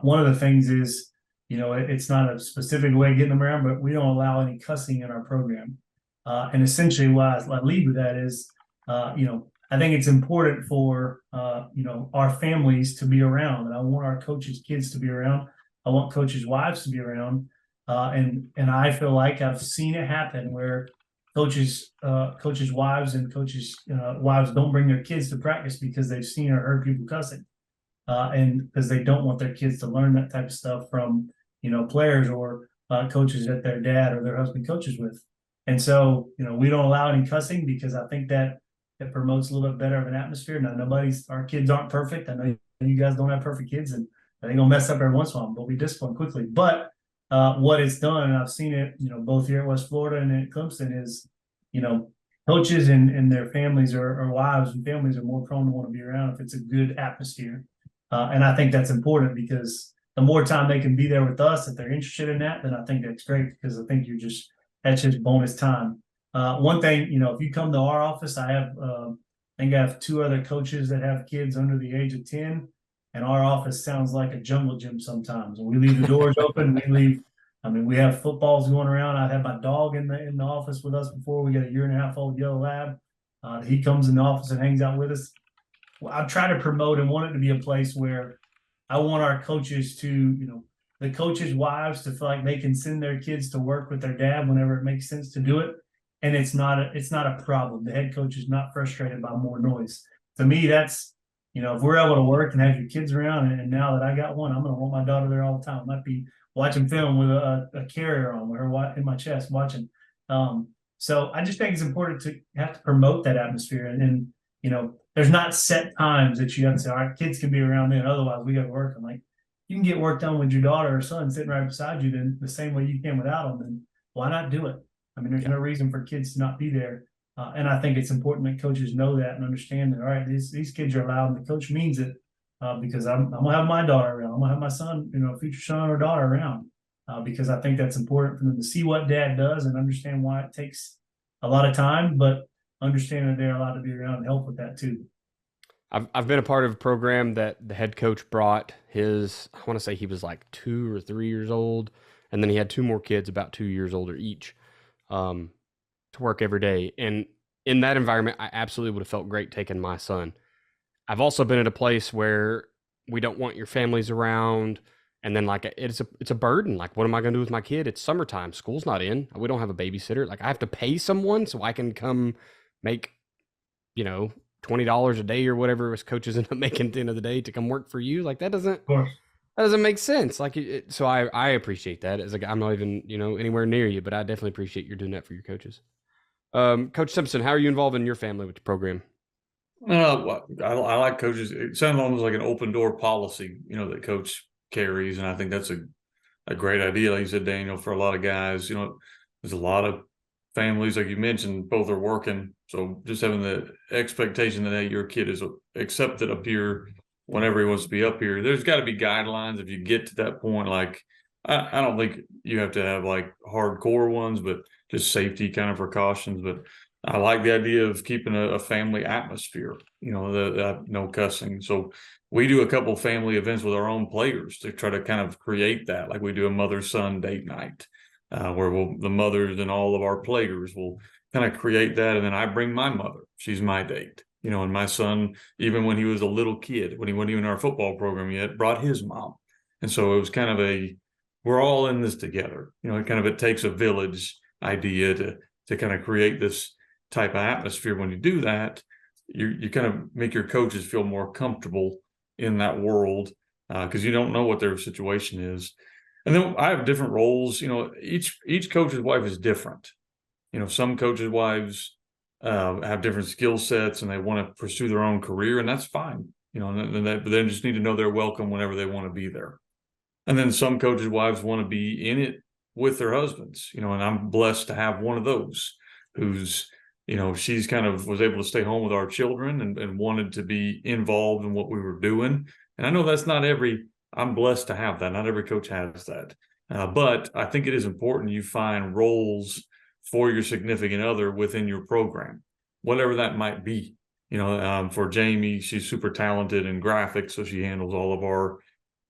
one of the things is, it's not a specific way of getting them around, but we don't allow any cussing in our program. And essentially why I lead with that is, I think it's important for, our families to be around, and I want our coaches' kids to be around. I want coaches' wives to be around. And I feel like I've seen it happen where coaches' wives and coaches' wives don't bring their kids to practice because they've seen or heard people cussing. And because they don't want their kids to learn that type of stuff from, players or coaches that their dad or their husband coaches with. And so, we don't allow any cussing because I think that it promotes a little bit better of an atmosphere. Now, our kids aren't perfect. I know you guys don't have perfect kids and they're going to mess up every once in a while, but we discipline quickly. But what it's done, and I've seen it, both here at West Florida and at Clemson, is, coaches and their families or wives and families are more prone to want to be around if it's a good atmosphere. And I think that's important because the more time they can be there with us, if they're interested in that, then I think that's great because I think that's just bonus time. One thing, if you come to our office, I have 2 other coaches that have kids under the age of 10, and our office sounds like a jungle gym sometimes. And we leave the doors open. We have footballs going around. I've had my dog in the office with us before. We got a 1.5-year-old yellow lab. He comes in the office and hangs out with us. I try to promote and want it to be a place where I want our coaches to, the coaches' wives to feel like they can send their kids to work with their dad whenever it makes sense to do it. And it's not a problem. The head coach is not frustrated by more noise. To me, that's, if we're able to work and have your kids around, and now that I got one, I'm going to want my daughter there all the time. I might be watching film with a carrier on with her in my chest watching. So I just think it's important to have to promote that atmosphere. And there's not set times that you have to say, all right, kids can be around then. Otherwise, we got to work. I'm like, you can get work done with your daughter or son sitting right beside you then the same way you can without them. Then why not do it? There's no reason for kids to not be there. And I think it's important that coaches know that and understand that, all right, these kids are allowed and the coach means it because I'm going to have my daughter around. I'm going to have my son, future son or daughter around because I think that's important for them to see what dad does and understand why it takes a lot of time, but understand that they're allowed to be around and help with that too. I've been a part of a program that the head coach brought I want to say he was like 2 or 3 years old, and then he had 2 more kids about 2 years older each to work every day. And in that environment, I absolutely would have felt great taking my son. I've also been at a place where we don't want your families around, and then like it's a burden. Like, what am I going to do with my kid? It's summertime, school's not in. We don't have a babysitter. Like, I have to pay someone so I can come make, you know, $20 a day or whatever us coaches end up making at the end of the day to come work for you. Like, Of course. that doesn't make sense. Like, so I appreciate that. As like, I'm not even, you know, anywhere near you, but I definitely appreciate you doing that for your coaches. Coach Simpson, how are you involved in your family with the program? I like coaches. It sounds almost like an open door policy, that coach carries. And I think that's a great idea. Like you said, Daniel, for a lot of guys, there's a lot of families, like you mentioned, both are working. So just having the expectation that, hey, your kid is accepted up here whenever he wants to be up here. There's got to be guidelines if you get to that point. Like, I don't think you have to have like hardcore ones, but just safety kind of precautions. But I like the idea of keeping a family atmosphere, no cussing. So we do a couple family events with our own players to try to kind of create that. Like we do a mother-son date night where the mothers and all of our players will kind of create that. And then I bring my mother. She's my date. And my son, even when he was a little kid, when he wasn't even in our football program yet, brought his mom. And so it was kind of we're all in this together. It takes a village idea to kind of create this type of atmosphere. When you do that, you kind of make your coaches feel more comfortable in that world because you don't know what their situation is. And then I have different roles. Each coach's wife is different. Some coaches' wives have different skill sets and they want to pursue their own career, and that's fine. And they just need to know they're welcome whenever they want to be there. And then some coaches' wives want to be in it with their husbands. And I'm blessed to have one of those who's she's kind of was able to stay home with our children and wanted to be involved in what we were doing. And I know that's not I'm blessed to have that. Not every coach has that. But I think it is important you find roles for your significant other within your program, whatever that might be. For Jamie, she's super talented in graphics, so she handles all of our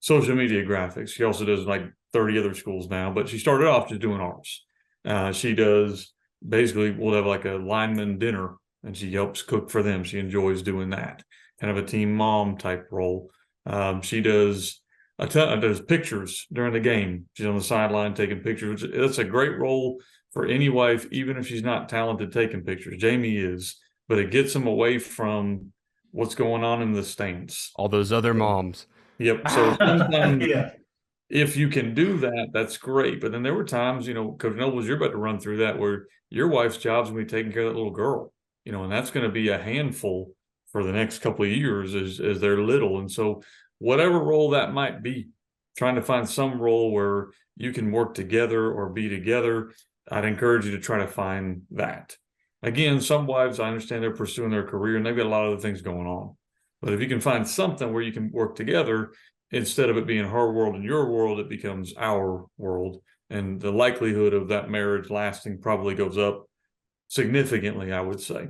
social media graphics. She also does like 30 other schools now, but she started off just doing ours. She does basically, we'll have like a lineman dinner and she helps cook for them. She enjoys doing that, kind of a team mom type role. She does does pictures during the game. She's on the sideline taking pictures. That's a great role for any wife, even if she's not talented taking pictures. Jamie is, but it gets them away from what's going on in the stands. All those other moms. Yep. So sometimes Yeah. if you can do that, that's great. But then there were times, Coach Nobles, you're about to run through that where your wife's job's going to be taking care of that little girl, and that's going to be a handful for the next couple of years as they're little. And so whatever role that might be, trying to find some role where you can work together or be together, I'd encourage you to try to find that. Again, some wives, I understand they're pursuing their career and they've got a lot of other things going on. But if you can find something where you can work together, instead of it being her world and your world, it becomes our world. And the likelihood of that marriage lasting probably goes up significantly, I would say.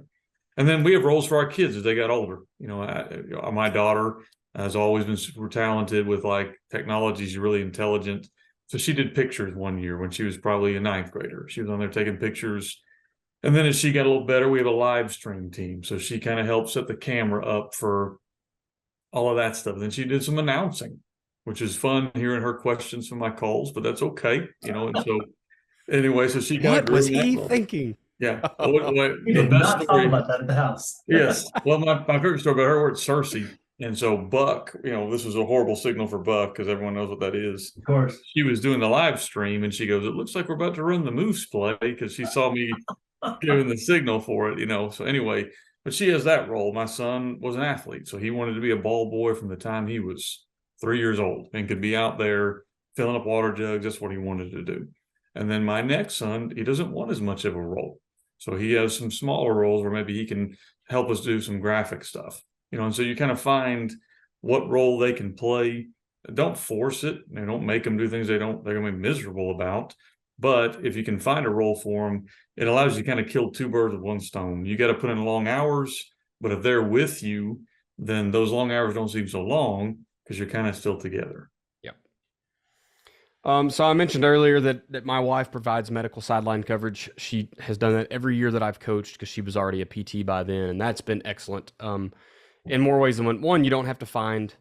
And then we have roles for our kids as they got older. My daughter has always been super talented with like technology. She's really intelligent. So she did pictures one year when she was probably a ninth grader. She was on there taking pictures. And then as she got a little better, we have a live stream team. So she kind of helped set the camera up for all of that stuff. Then she did some announcing, which is fun hearing her questions from my calls, but that's okay, And so anyway, so she kind of What was he thinking? Yeah. We The did best not talk story. about that at the house. Yes. Well, my favorite story about her was Cersei. And so Buck, this was a horrible signal for Buck because everyone knows what that is. Of course. She was doing the live stream and she goes, "It looks like we're about to run the Moose play," because she saw me giving the signal for it, So anyway, but she has that role. My son was an athlete, so he wanted to be a ball boy from the time he was 3 years old and could be out there filling up water jugs. That's what he wanted to do. And then my next son, he doesn't want as much of a role. So he has some smaller roles where maybe he can help us do some graphic stuff, and so you kind of find what role they can play. Don't force it. Don't make them do things they're going to be miserable about. But if you can find a role for them, it allows you to kind of kill two birds with one stone. You got to put in long hours, but if they're with you, then those long hours don't seem so long because you're kind of still together. Yep. So I mentioned earlier that my wife provides medical sideline coverage. She has done that every year that I've coached because she was already a PT by then, and that's been excellent. In more ways than one. One, you don't have to find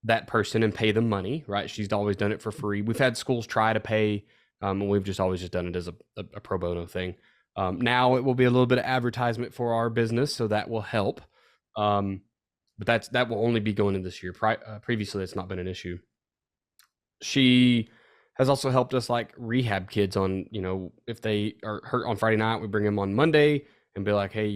that person and pay them money, right? She's always done it for free. We've had schools try to pay, and we've just always just done it as a pro bono thing. Now it will be a little bit of advertisement for our business, so that will help. But that will only be going in this year. Previously, that's not been an issue. She has also helped us like rehab kids on, if they are hurt on Friday night, we bring them on Monday and be like, hey,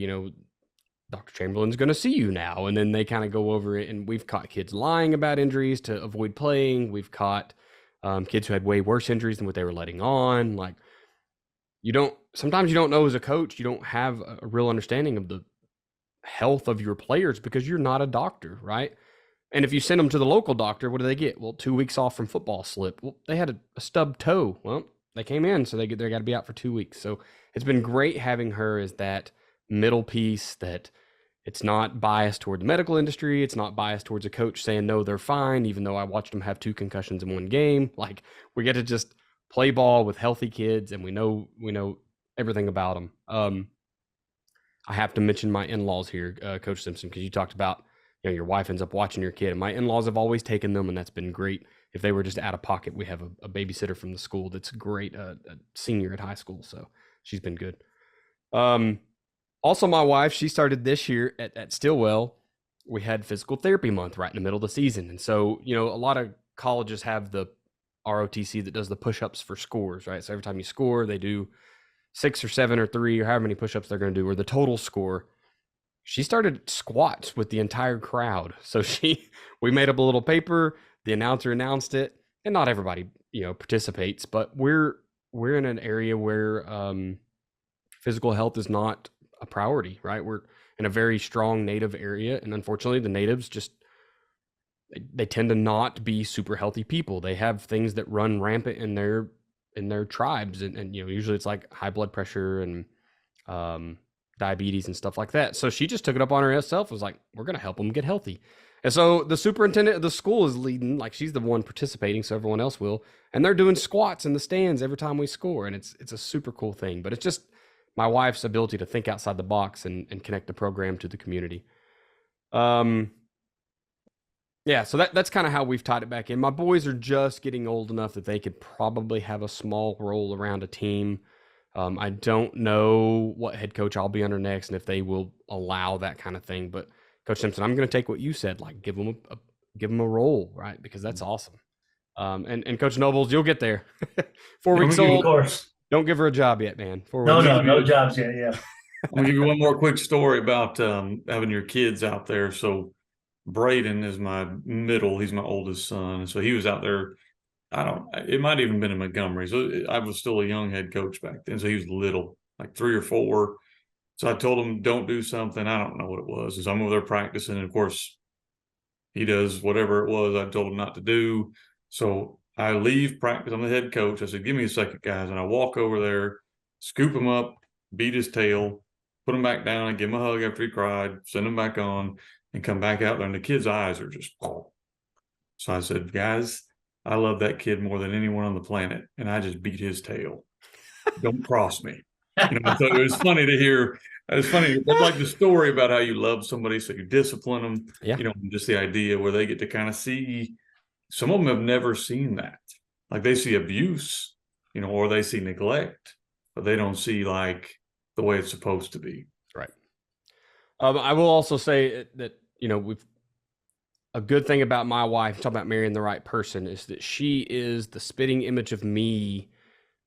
Dr. Chamberlain's going to see you now. And then they kind of go over it. And we've caught kids lying about injuries to avoid playing. We've caught kids who had way worse injuries than what they were letting on. Like, sometimes you don't know as a coach, you don't have a real understanding of the health of your players because you're not a doctor, right? And if you send them to the local doctor, what do they get? Well, 2 weeks off from football slip. Well, they had a stubbed toe. Well, they came in, so they got to be out for 2 weeks. So it's been great having her as that middle piece, that it's not biased toward the medical industry. It's not biased towards a coach saying, no, they're fine, even though I watched them have 2 concussions in one game. Like, we get to just play ball with healthy kids, and we know everything about them. I have to mention my in-laws here, Coach Simpson, because you talked about, your wife ends up watching your kid. And my in-laws have always taken them, and that's been great. If they were just out of pocket, we have a babysitter from the school that's great, a senior at high school, so she's been good. Also, my wife, she started this year at Stillwell. We had physical therapy month right in the middle of the season. And so, a lot of colleges have the ROTC that does the push-ups for scores, right? So every time you score, they do 6 or 7 or 3 or however many push-ups they're going to do, or the total score. She started squats with the entire crowd. So we made up a little paper. The announcer announced it, and not everybody, participates, but we're in an area where physical health is not a priority, right? We're in a very strong native area, and unfortunately, the natives they tend to not be super healthy people. They have things that run rampant in their tribes, and usually it's like high blood pressure and diabetes and stuff like that. So she just took it up on herself, was like, we're going to help them get healthy. And so the superintendent of the school is leading, like she's the one participating, so everyone else will. And they're doing squats in the stands every time we score. And it's a super cool thing. But it's just my wife's ability to think outside the box and connect the program to the community. Yeah, so that's kind of how we've tied it back in. My boys are just getting old enough that they could probably have a small role around a team. I don't know what head coach I'll be under next and if they will allow that kind of thing. But Coach Simpson, I'm going to take what you said, like give them a role, right? Because that's awesome. And Coach Nobles, you'll get there. 4 weeks old. Of course. Don't give her a job yet, man. No jobs yet. Yeah. I'm gonna give you one more quick story about having your kids out there. So Braden is my middle; he's my oldest son. So he was out there. It might have even been in Montgomery. So I was still a young head coach back then. So he was little, like 3 or 4. So I told him, don't do something. I don't know what it was. So I'm over there practicing. And of course, he does whatever it was I told him not to do. So I leave practice. I'm the head coach. I said, give me a second, guys. And I walk over there, scoop him up, beat his tail, put him back down and give him a hug after he cried, send him back on and come back out there. And the kid's eyes are just, oh. So I said, guys, I love that kid more than anyone on the planet. And I just beat his tail. Don't cross me. So it was funny to hear. It's funny. It's like the story about how you love somebody, so you discipline them. Yeah. Just the idea where they get to kind of see. Some of them have never seen that. Like they see abuse, or they see neglect, but they don't see like the way it's supposed to be. Right. I will also say that, a good thing about my wife, talking about marrying the right person, is that she is the spitting image of me,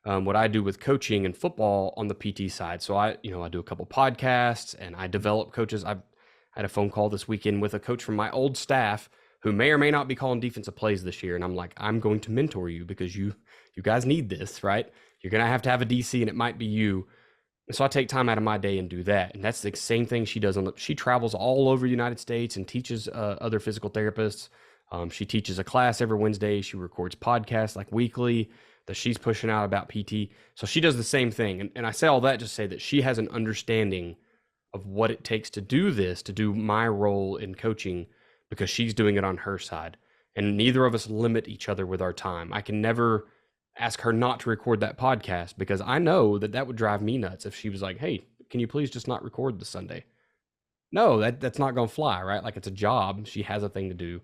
what I do with coaching and football on the PT side. So I do a couple podcasts and I develop coaches. I had a phone call this weekend with a coach from my old staff who may or may not be calling defensive plays this year. And I'm like, I'm going to mentor you because you guys need this, right? You're going to have a DC and it might be you. And so I take time out of my day and do that. And that's the same thing she does. She travels all over the United States and teaches other physical therapists. She teaches a class every Wednesday. She records podcasts like weekly that she's pushing out about PT. So she does the same thing. And I say all that just to say that she has an understanding of what it takes to do this, to do my role in coaching, because she's doing it on her side. And neither of us limit each other with our time. I can never ask her not to record that podcast, because I know that would drive me nuts if she was like, hey, can you please just not record this Sunday? No, that's not going to fly, right? Like, it's a job. She has a thing to do.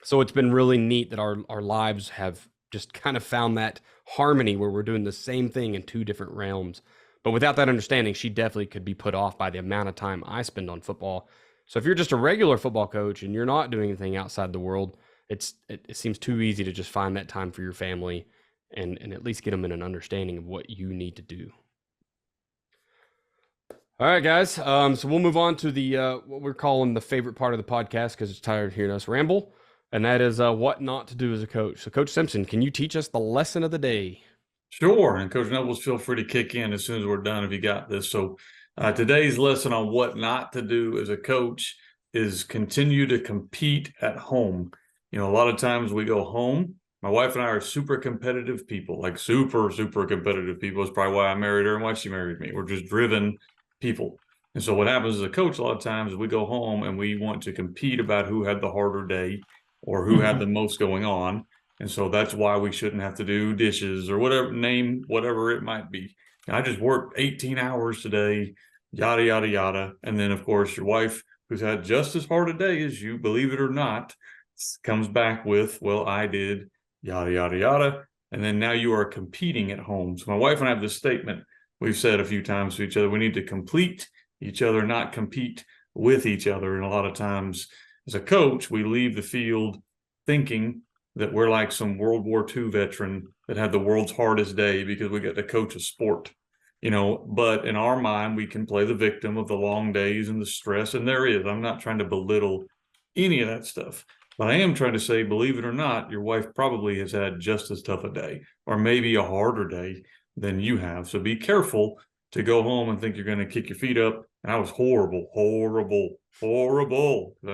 So it's been really neat that our lives have just kind of found that harmony where we're doing the same thing in two different realms. But without that understanding, she definitely could be put off by the amount of time I spend on football. So if you're just a regular football coach and you're not doing anything outside the world, it seems too easy to just find that time for your family and at least get them in an understanding of what you need to do. All right, guys. So we'll move on to the what we're calling the favorite part of the podcast, because it's tired of hearing us ramble, and that is what not to do as a coach. So, Coach Simpson, can you teach us the lesson of the day? Sure. And Coach Nobles, feel free to kick in as soon as we're done if you got this. So today's lesson on what not to do as a coach is continue to compete at home. A lot of times we go home. My wife and I are super competitive people, like super, super competitive people. It's probably why I married her and why she married me. We're just driven people. And so what happens as a coach a lot of times is we go home and we want to compete about who had the harder day or who had the most going on. And so that's why we shouldn't have to do dishes or whatever it might be. And I just worked 18 hours today, yada, yada, yada. And then, of course, your wife, who's had just as hard a day as you, believe it or not, comes back with, well, I did, yada, yada, yada. And then now you are competing at home. So my wife and I have this statement we've said a few times to each other. We need to complete each other, not compete with each other. And a lot of times as a coach, we leave the field thinking that we're like some World War II veteran that had the world's hardest day because we got to coach a sport, but in our mind, we can play the victim of the long days and the stress. And I'm not trying to belittle any of that stuff, but I am trying to say, believe it or not, your wife probably has had just as tough a day or maybe a harder day than you have. So be careful to go home and think you're going to kick your feet up. And I was horrible. I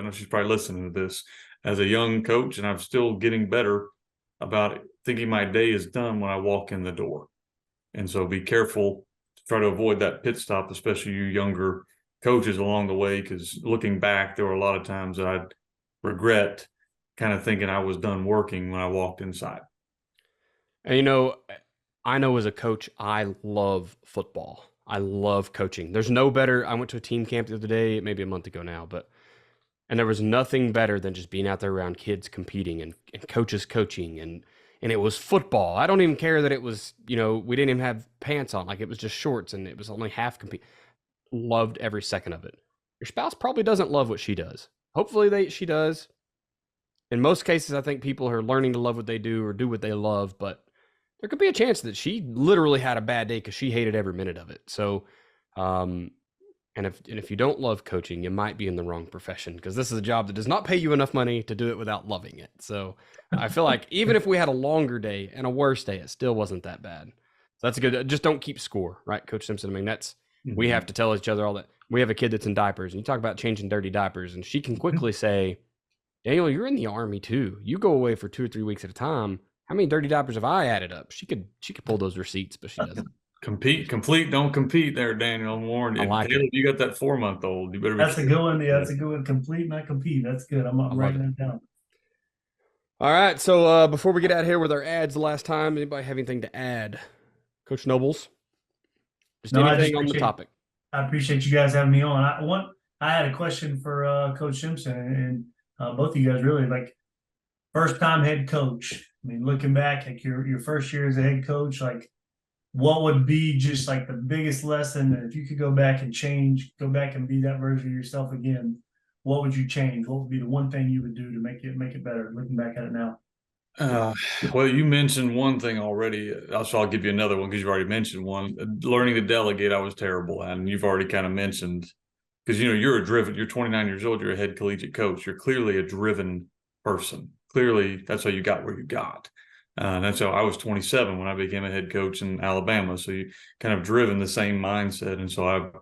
know she's probably listening to this as a young coach, and I'm still getting better about thinking my day is done when I walk in the door. And so be careful to try to avoid that pit stop, especially you younger coaches along the way, because looking back, there were a lot of times that I'd regret kind of thinking I was done working when I walked inside. And I know as a coach, I love football. I love coaching. There's no better. I went to a team camp the other day, maybe a month ago now, and there was nothing better than just being out there around kids competing and coaches coaching. And it was football. I don't even care that it was, we didn't even have pants on. Like, it was just shorts and it was only half compete. Loved every second of it. Your spouse probably doesn't love what she does. Hopefully she does. In most cases, I think people are learning to love what they do or do what they love, but there could be a chance that she literally had a bad day because she hated every minute of it. So, and if you don't love coaching, you might be in the wrong profession, because this is a job that does not pay you enough money to do it without loving it. So I feel like even if we had a longer day and a worse day, it still wasn't that bad. So that's a good. Just don't keep score, right, Coach Simpson? I mean, we have to tell each other all that. We have a kid that's in diapers, and you talk about changing dirty diapers, and she can quickly say, Daniel, you're in the Army too. You go away for 2 or 3 weeks at a time. How many dirty diapers have I added up? She could pull those receipts, but she doesn't. Complete, don't compete there, Daniel. I'm warned. I like Taylor, it. you got that 4-month-old. You better be That's a good one. Yeah, that's a good one. Complete, not compete. That's good. I'm writing that down. All right. So before we get out here with our ads the last time, anybody have anything to add? Coach Nobles? Just anything on the topic. I appreciate you guys having me on. I had a question for Coach Simpson and both of you guys, really, like, first time head coach. I mean, looking back, like your first year as a head coach, like, what would be just like the biggest lesson that if you could go back and be that version of yourself again, what would you change? What would be the one thing you would do to make it better, looking back at it now? Well, you mentioned one thing already. I'll give you another one because you've already mentioned one. Learning to delegate, I was terrible at, and you've already kind of mentioned, because you're 29 years old, you're a head collegiate coach. You're clearly a driven person. Clearly, that's how you got where you got. That's how I was 27 when I became a head coach in Alabama. So you kind of driven the same mindset. And so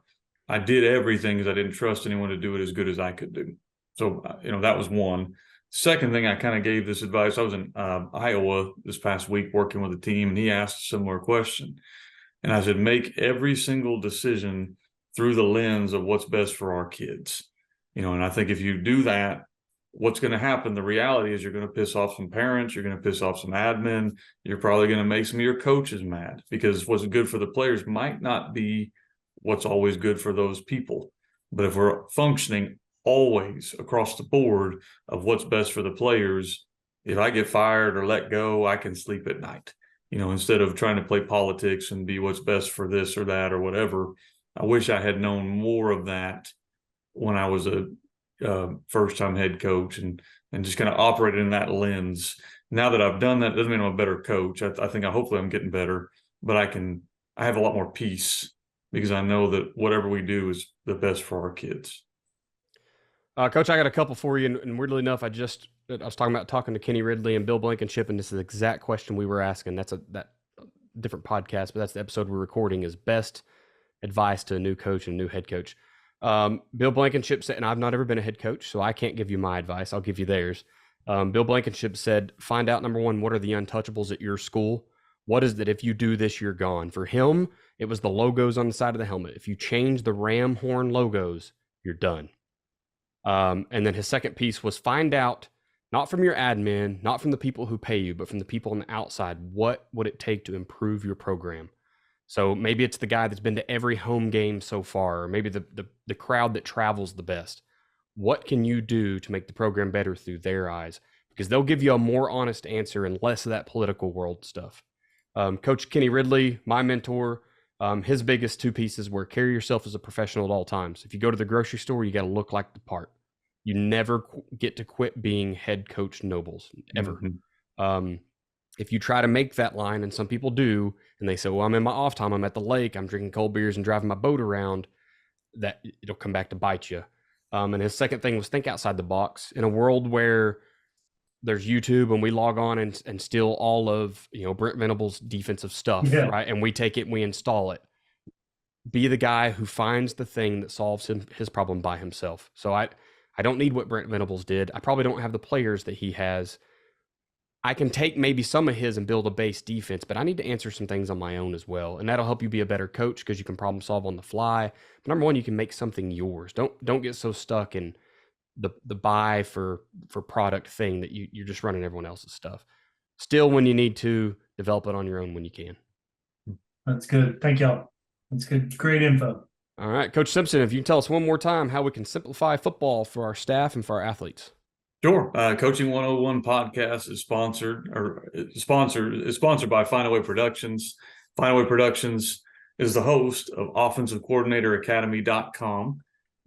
I did everything because I didn't trust anyone to do it as good as I could do. So, that was one. Second thing, I kind of gave this advice. I was in Iowa this past week working with a team, and he asked a similar question. And I said, make every single decision through the lens of what's best for our kids. And I think if you do that, what's going to happen? The reality is you're going to piss off some parents. You're going to piss off some admin. You're probably going to make some of your coaches mad, because what's good for the players might not be what's always good for those people. But if we're functioning always across the board of what's best for the players, if I get fired or let go, I can sleep at night. Instead of trying to play politics and be what's best for this or that or whatever. I wish I had known more of that when I was a first-time head coach, and just kind of operated in that lens. Now that I've done that, doesn't mean I'm a better coach. I think hopefully I'm getting better, but I have a lot more peace because I know that whatever we do is the best for our kids. Coach, I got a couple for you, and weirdly enough, I was talking to Kenny Ridley and Bill Blankenship, and this is the exact question we were asking. That's that different podcast, but that's the episode we're recording, is best advice to a new coach and a new head coach. Bill Blankenship said, and I've not ever been a head coach, so I can't give you my advice. I'll give you theirs. Bill Blankenship said, find out, number one, what are the untouchables at your school? What is that if you do this, you're gone? For him, it was the logos on the side of the helmet. If you change the ram horn logos, you're done. And then his second piece was find out, not from your admin, not from the people who pay you, but from the people on the outside, what would it take to improve your program? So maybe it's the guy that's been to every home game so far, or maybe the crowd that travels the best. What can you do to make the program better through their eyes? Because they'll give you a more honest answer and less of that political world stuff. Coach Kenny Ridley, my mentor, his biggest two pieces were carry yourself as a professional at all times. If you go to the grocery store, you got to look like the part. You never get to quit being head coach Nobles, ever. Mm-hmm. If you try to make that line, and some people do, and they say, well, I'm in my off time, I'm at the lake, I'm drinking cold beers and driving my boat around, that it'll come back to bite you. And his second thing was think outside the box. In a world where there's YouTube and we log on and steal all of, Brent Venables' defensive stuff, right? And we take it and we install it. Be the guy who finds the thing that solves his problem by himself. So I don't need what Brent Venables did. I probably don't have the players that he has. I can take maybe some of his and build a base defense, but I need to answer some things on my own as well. And that'll help you be a better coach because you can problem solve on the fly. But number one, you can make something yours. Don't get so stuck in the buy for product thing that you're just running everyone else's stuff. Still, when you need to, develop it on your own when you can. That's good. Thank y'all. That's good. Great info. All right, Coach Simpson, if you can tell us one more time how we can simplify football for our staff and for our athletes. Sure. Coaching 101 podcast is sponsored by Findaway Productions. Findaway Productions is the host of offensivecoordinatoracademy.com,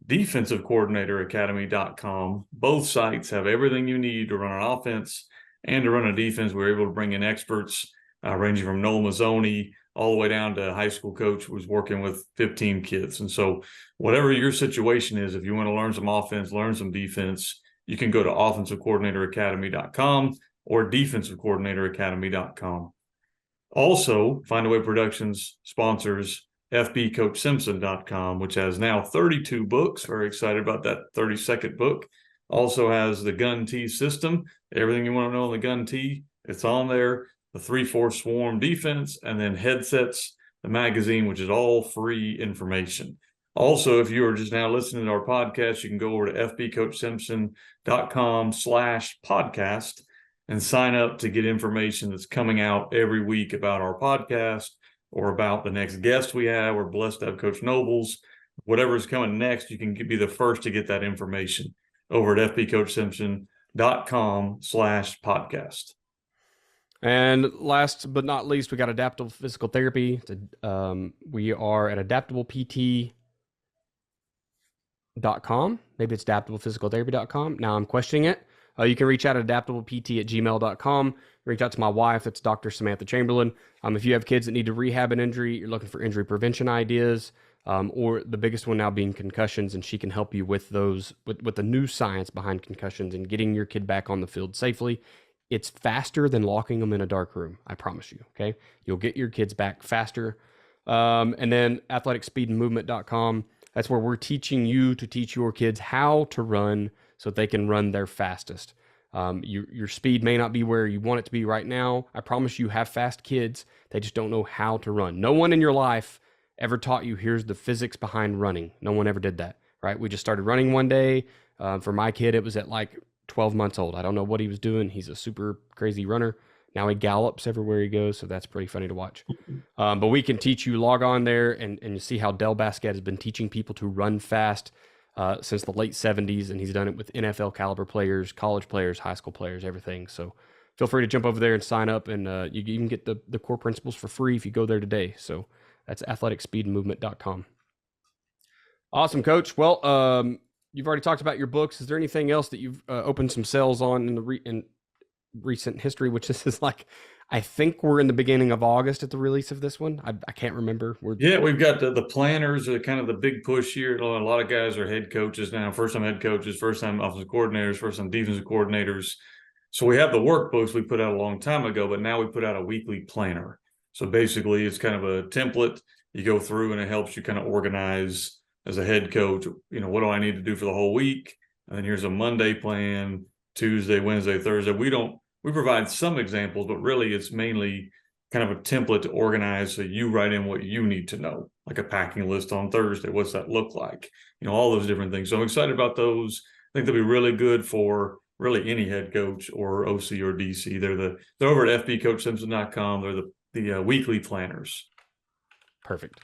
defensivecoordinatoracademy.com. Both sites have everything you need to run an offense and to run a defense. We're able to bring in experts ranging from Noel Mazzoni all the way down to a high school coach who was working with 15 kids. And so whatever your situation is, if you want to learn some offense, learn some defense, you can go to offensivecoordinatoracademy.com or defensivecoordinatoracademy.com. Also, Findaway Productions sponsors fbcoachsimpson.com, which has now 32 books. Very excited about that 32nd book. Also has the Gun T system. Everything you want to know on the Gun T, it's on there. The 3-4 swarm defense, and then Headsets, the magazine, which is all free information. Also, if you are just now listening to our podcast, you can go over to fbcoachsimpson.com/podcast and sign up to get information that's coming out every week about our podcast or about the next guest we have. We're blessed to have Coach Nobles. Whatever's coming next, you can be the first to get that information over at fbcoachsimpson.com/podcast. And last but not least, we got adaptable physical therapy. We are at adaptablept.com. Maybe it's adaptablephysicaltherapy.com. Now I'm questioning it. You can reach out at adaptablept@gmail.com. Reach out to my wife. That's Dr. Samantha Chamberlain. If you have kids that need to rehab an injury, you're looking for injury prevention ideas, or the biggest one now being concussions, and she can help you with those, with the new science behind concussions and getting your kid back on the field safely. It's faster than locking them in a dark room. I promise you. Okay. You'll get your kids back faster. And then athleticspeedandmovement.com. That's where we're teaching you to teach your kids how to run so that they can run their fastest. Your speed may not be where you want it to be right now. I promise you have fast kids. They just don't know how to run. No one in your life ever taught you, here's the physics behind running. No one ever did that, right? We just started running one day. For my kid, it was at like 12 months old. I don't know what he was doing. He's a super crazy runner. Now he gallops everywhere he goes, so that's pretty funny to watch. But we can teach you. Log on there and you see how Del Basquet has been teaching people to run fast since the late 70s, and he's done it with NFL caliber players, college players, high school players, everything. So feel free to jump over there and sign up, and you can even get the core principles for free if you go there today. So that's athleticspeedmovement.com. Awesome, Coach. Well, you've already talked about your books. Is there anything else that you've opened some sales on in recent history, which this is like, I think we're in the beginning of August at the release of this one. I can't remember. Yeah, we've got the planners are kind of the big push here. A lot of guys are head coaches now, first-time head coaches, first-time offensive coordinators, first-time defensive coordinators. So we have the workbooks we put out a long time ago, but now we put out a weekly planner. So basically it's kind of a template you go through, and it helps you kind of organize as a head coach, what do I need to do for the whole week? And then here's a Monday plan, Tuesday, Wednesday, Thursday. We provide some examples, but really it's mainly kind of a template to organize, so you write in what you need to know, like a packing list on Thursday. What's that look like? All those different things. So I'm excited about those. I think they'll be really good for really any head coach or OC or DC. They're over at fbcoachsimpson.com. They're the weekly planners. Perfect.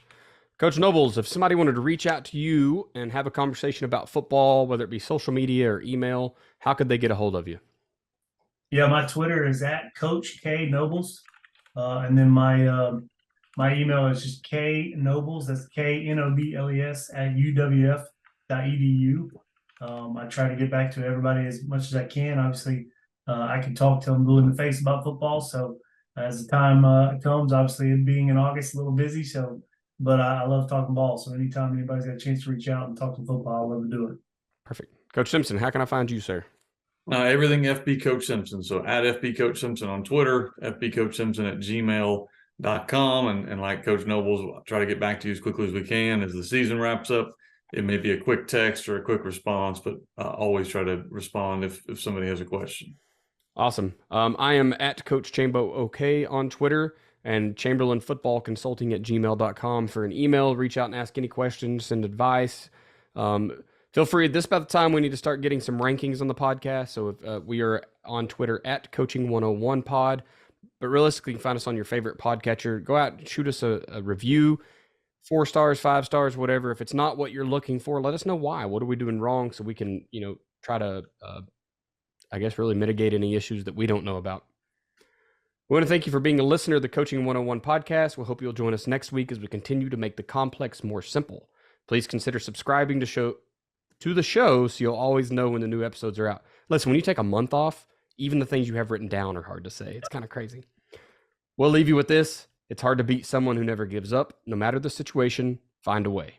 Coach Nobles, if somebody wanted to reach out to you and have a conversation about football, whether it be social media or email, how could they get a hold of you? Yeah, my Twitter is at Coach K Nobles, and then my email is just knobles. That's KNOBLES at uwf.edu. I try to get back to everybody as much as I can. Obviously, I can talk to them blue in the face about football. So as the time comes, obviously it being in August, a little busy. But I love talking ball. So anytime anybody's got a chance to reach out and talk to football, I love to do it. Perfect. Coach Simpson, how can I find you, sir? Everything FB Coach Simpson. So at FB Coach Simpson on Twitter, fbcoachsimpson@gmail.com. And like Coach Nobles, we'll try to get back to you as quickly as we can as the season wraps up. It may be a quick text or a quick response, but always try to respond if somebody has a question. Awesome. I am at Coach Chambo OK on Twitter, and chamberlainfootballconsulting@gmail.com for an email. Reach out and ask any questions, send advice. Feel free. This is about the time we need to start getting some rankings on the podcast. So if we are on Twitter at Coaching101pod, but realistically, you can find us on your favorite podcatcher. Go out and shoot us a review, 4 stars, 5 stars, whatever. If it's not what you're looking for, let us know why. What are we doing wrong, so we can, try to, I guess, really mitigate any issues that we don't know about. We want to thank you for being a listener of the Coaching 101 podcast. We hope you'll join us next week as we continue to make the complex more simple. Please consider subscribing to the show so you'll always know when the new episodes are out. Listen, when you take a month off, even the things you have written down are hard to say. It's kind of crazy. We'll leave you with this. It's hard to beat someone who never gives up. No matter the situation, find a way.